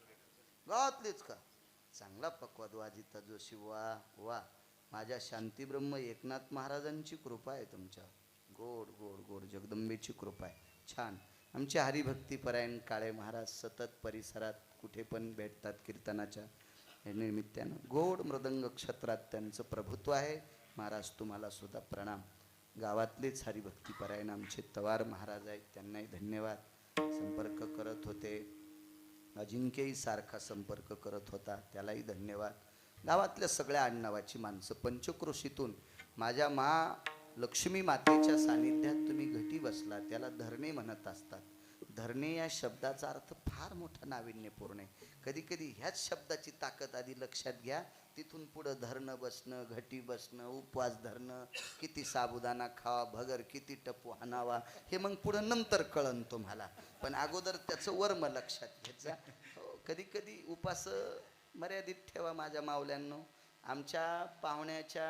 गावातलेच का? चांगला पक्वाद वाजिता जोशी. वा वा, माझ्या शांतीब्रह्म एकनाथ महाराजांची कृपा आहे तुमच्या. गोड गोड गोड जगदंबेची कृपा आहे. छान. आमचे हरिभक्तीपरायण काळे महाराज सतत परिसरात कुठे पण भेटतात कीर्तनाच्या निमित्तानं. गोड मृदंग क्षेत्रात त्यांचं प्रभुत्व आहे. महाराज तुम्हाला सुद्धा प्रणाम. गावातलेच हरिभक्तीपरायण आमचे तवार महाराज आहेत, त्यांनाही धन्यवाद. संपर्क करत होते, अजिंक्यही सारखा संपर्क करत होता, त्यालाही धन्यवाद. गावातल्या सगळ्या आडनावाची माणसं. पंचक्रोशीतून माझ्या लक्ष्मी मातेच्या सानिध्यात तुम्ही घटी बसला, त्याला धरणे म्हणत असतात. धरणे या शब्दाचा अर्थ फार मोठा नाविन्यपूर्ण आहे. कधी कधी ह्याच शब्दाची ताकद आधी लक्षात घ्या, तिथून पुढं धरणं बसणं, घटी बसणं, उपवास धरणं, किती साबुदाणा खावा, भगर किती टपू हाणावा, हे मग पुढं नंतर कळन तुम्हाला. पण अगोदर त्याचं वर्म लक्षात घ्यायचा. हो, कधी कधी उपास मर्यादित ठेवा माझ्या मावल्यांनो. आमच्या पाहुण्याच्या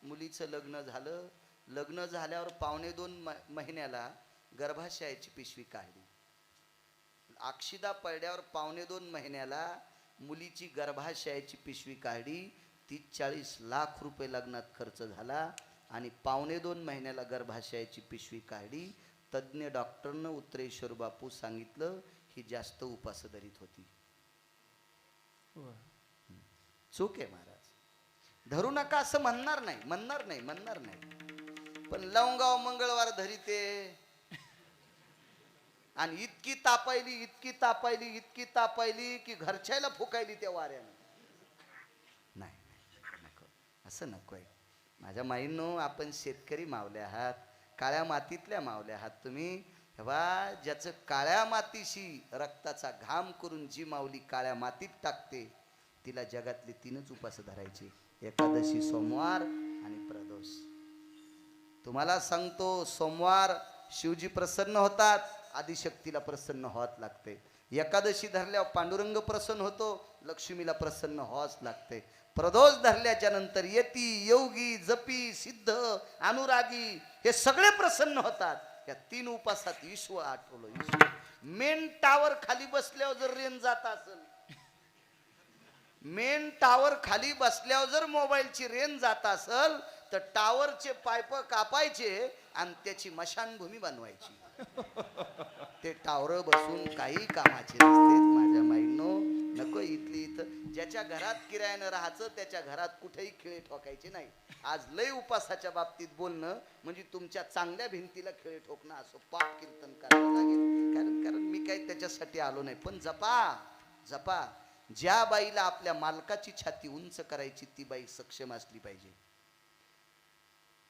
मुलीचं लग्न झालं. लग्न झाल्यावर 2.25 महिन्याला गर्भाशयाची पिशवी काढली. अक्षिदा पडल्यावर 2.25 महिन्याला मुलीची गर्भाशयाची पिशवी काढली. 30-40 लाख रुपये लग्नात खर्च झाला. आणि 2.25 महिन्याला गर्भाशयाची पिशवी काढली. तज्ज्ञ डॉक्टरनं उत्तरेश्वर बापू सांगितलं ही जास्त उपास धरीत होती. चूक आहे महाराज. धरू नका असं म्हणणार नाही. पण लवंगाव मंगळवार धरीते आणि इतकी तापायली की घरच्याला फुकायली त्या वाऱ्यानं. नाही, नको, असं नको आहे. माझ्या माईंनो, आपण शेतकरी मावले आहात, काळ्या मातीतल्या मावले आहात तुम्ही. तेव्हा ज्याचं काळ्या मातीशी रक्ताचा घाम करून जी माऊली काळ्या मातीत टाकते, तिला जगातले 3च उपास धरायचे: एकादशी, सोमवार आणि प्रदोष. तुम्हाला सांगतो, सोमवार शिवजी प्रसन्न होतात, आदिशक्तीला प्रसन्न व्हावं लागते. एकादशी धरल्यावर पांडुरंग प्रसन्न होतो, लक्ष्मीला प्रसन्न व्हावंच लागते. प्रदोष धरल्याच्या नंतर यती, योगी, जपी, सिद्ध, अनुरागी हे सगळे प्रसन्न होतात. या 3 उपासात ईश्वर आठवलं. मेन टावर खाली बसल्यावर जर रेंज जात असेल, मेन टावर खाली बसल्यावर जर मोबाईलची रेंज जात असेल तर टावरचे पाईप कापायचे आणि त्याची मशानभूमी बनवायची. ते टावर बसून काही कामाचे नसते माझ्या माईनो. नको इथली इथं. ज्याच्या घरात किरायानं राहायचं त्याच्या घरात कुठेही खिळे ठोकायचे नाही. आज लय उपासाच्या बाबतीत बोलणं म्हणजे तुमच्या चांगल्या भिंतीला खिळे ठोकणं असं पाप कीर्तन करावं लागेल. कारण मी काही त्याच्यासाठी आलो नाही. पण जपा जपा. ज्या बाईला आपल्या मालकाची छाती उंच करायची ती बाई सक्षम असली पाहिजे.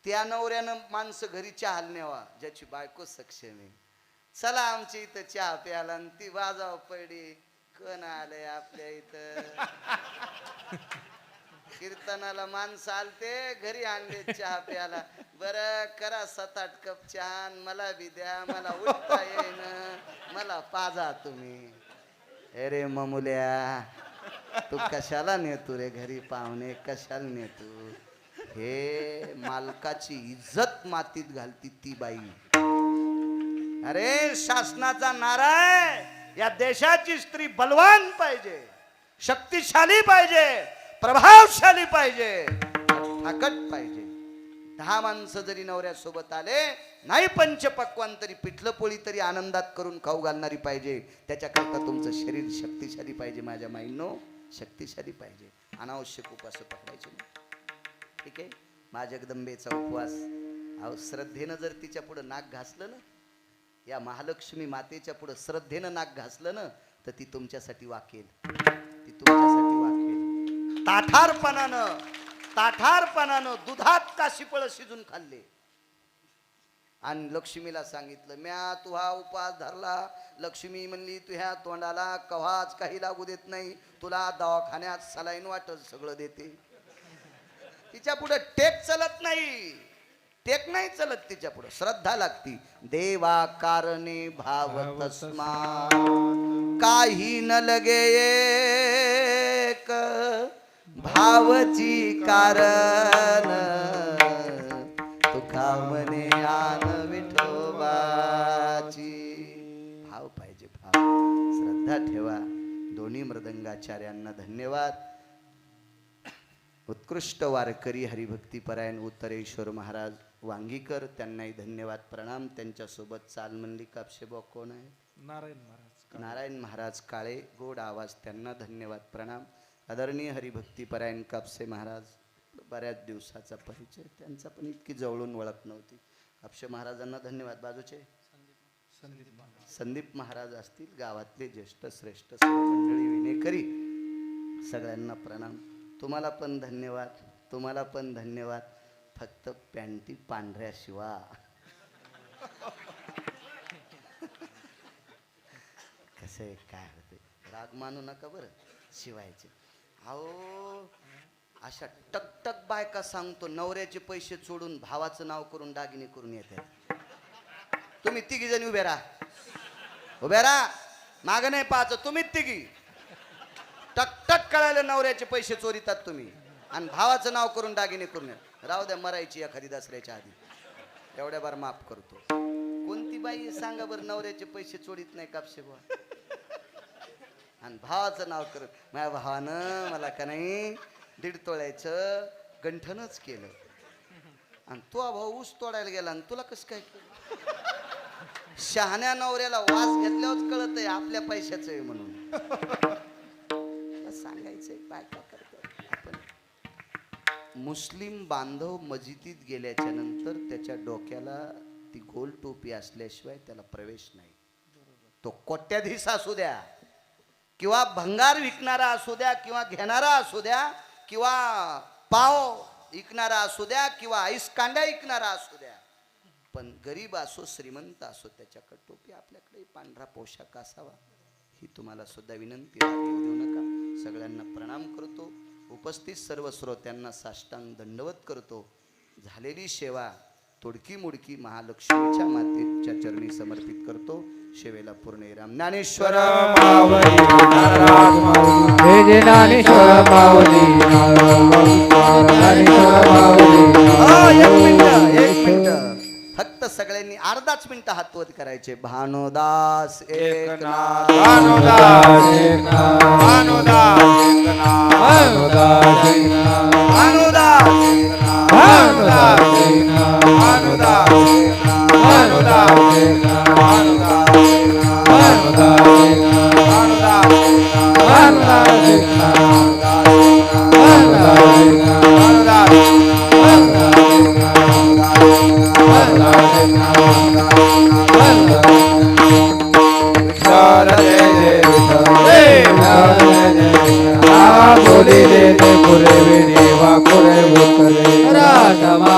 त्या नवऱ्यानं माणसं घरी चहा न्यावा ज्याची बायको सक्षम आहे. चला आमच्या इथं चहा प्याला आणि ती वाजाव पडी. कोण आलंय आपल्या इथं? कीर्तनाला माणसं आलते, घरी आणले चहा प्याला. बरं करा 7-8 कप चहा मला बी द्या, मला उठता येईन, मला पाजा तुम्ही. अरे ममुल्या, तू कशाला नेतो रे घरी पाहुणे? कशाला नेतो? हे मालकाची इज्जत मातीत घालती ती बाई. अरे शासनाचा नारा आहे, या देशाची स्त्री बलवान पाहिजे, शक्तिशाली पाहिजे, प्रभावशाली पाहिजे, ताकद पाहिजे. 10 माणसं जरी नवऱ्यासोबत आले नाही पंचपक्वान तरी पिठलं पोळी तरी आनंदात करून खाऊ घालणारी पाहिजे. त्याच्याकरता तुमचं शरीर शक्तिशाली पाहिजे माझ्या माईंनो, शक्तिशाली पाहिजे. अनावश्यक उपवास पकडायचे नाही. ठीक आहे. माझ्या जगदंबेचा उपवास अहो श्रद्धेनं जर तिच्या पुढं नाक घासलं ना, या महालक्ष्मी मातेच्या पुढं श्रद्धेनं नाक घासलं ना तर ती तुमच्यासाठी वाकेल. ती तुमच्यासाठी वाकेल. ताठारपणानं दुधात काशीफळ शिजून खाल्ले आणि लक्ष्मीला सांगितलं म्या तू हा उपवास धरला. लक्ष्मी म्हणली तुझ्या तोंडाला कव्हाच काही लागू देत नाही, तुला दवाखान्यात सलाईन वाटत सगळं देते. तिच्या पुढे टेक चलत नाही, टेक नाही चलत तिच्या पुढे. श्रद्धा लागती. देवा कारणे भाव तस्मा काही न लगे एक भावची कारण तुका मने आन विठोबाची. भाव पाहिजे, भाव. श्रद्धा ठेवा. दोन्ही मृदंगाचार्यांना धन्यवाद. उत्कृष्ट वारकरी हरिभक्तीपरायण उत्तरेश्वर महाराज वांगीकर त्यांनाही धन्यवाद प्रणाम. त्यांच्यासोबत चाल म्हणली कापशेबा कोण आहे? नारायण महाराज काळे, गोड आवाज, त्यांना धन्यवाद प्रणाम. आदरणीय हरिभक्तीपरायण कापसे महाराज, बऱ्याच दिवसाचा परिचय, त्यांचा पण इतकी जवळून ओळख नव्हती. कापसे महाराजांना धन्यवाद. बाजूचे संदीप महाराज असतील, गावातले ज्येष्ठ श्रेष्ठ सर्व मंडळी विनेकरी, सगळ्यांना प्रणाम. तुम्हाला पण धन्यवाद, तुम्हाला पण धन्यवाद. फक्त पॅन्टी पांढऱ्या शिवा. कसं काय होते, राग मानू नका बरं, शिवायचे. अहो अशा टकटक बायका सांगतो नवऱ्याचे पैसे सोडून भावाचं नाव करून दागिने करून येतात. तुम्ही 3 जणी उभे राहा, उभे राहा, माग नाही पाहायचं. तुम्ही 3 टकटक कळायला नवऱ्याचे पैसे चोरीतात तुम्ही आणि भावाचं नाव करून दागिने करून येत. राहू द्या, मरायची एखादी दसऱ्याच्या आधी, एवढ्या बार माफ करतो. कोणती बाई सांगा बरं नवऱ्याचे पैसे चोरीत नाही कापशे बुवा आणि भावाचं नाव करत. माझ्या भावानं मला का नाही 1.5 तोळ्याचं गंठनच केलं आणि तो भाऊ ऊस तोडायला गेला आणि तुला कसं काय केलं? शहाण्या नवऱ्याला वास घेतल्यावरच कळत आहे आपल्या पैशाचं आहे म्हणून. सांगायचंय काय काय करतो आपण. मुस्लिम बांधव मस्जिदीत गेल्याच्या नंतर त्याच्या डोक्याला ती गोल टोपी असल्याशिवाय त्याला प्रवेश नाही. तो कोट्याधीश असू द्या किंवा भंगार विकणारा असू द्या किंवा घेणारा असू द्या किंवा पाव विकणारा असू द्या किंवा आईस कांड्या विकणारा असू द्या, पण गरीब असो श्रीमंत असो त्याच्याकडे टोपी, आपल्याकडे पांढरा पोशाख असावा. ही तुम्हाला सुद्धा विनंती येऊ देऊ नका. सगळ्यांना प्रणाम करतो. उपस्थित सर्व श्रोत्यांना साष्टांग दंडवत करतो. झालेली सेवा तोडकी मोडकी महालक्ष्मीच्या मातेच्या चरणी समर्पित करतो. शेवेला पूर्ण राम ज्ञानेश्वर माऊली नाराज माऊली हे जे ज्ञानेश्वर माऊली ज्ञानेश्वर माऊली एक मिनिट फक्त सगळ्यांनी अर्धाच मिनिट हातवत करायचे. भानुदास एकनाथ भानुदास एकनाथ भानुदास एकनाथ भानुदास एकनाथ भानुदास भानुदास एकनाथ भानुदास एकनाथ भानुदास एकनाथ भानुदास एकनाथ भानुदास एकनाथ भानुदास राजमा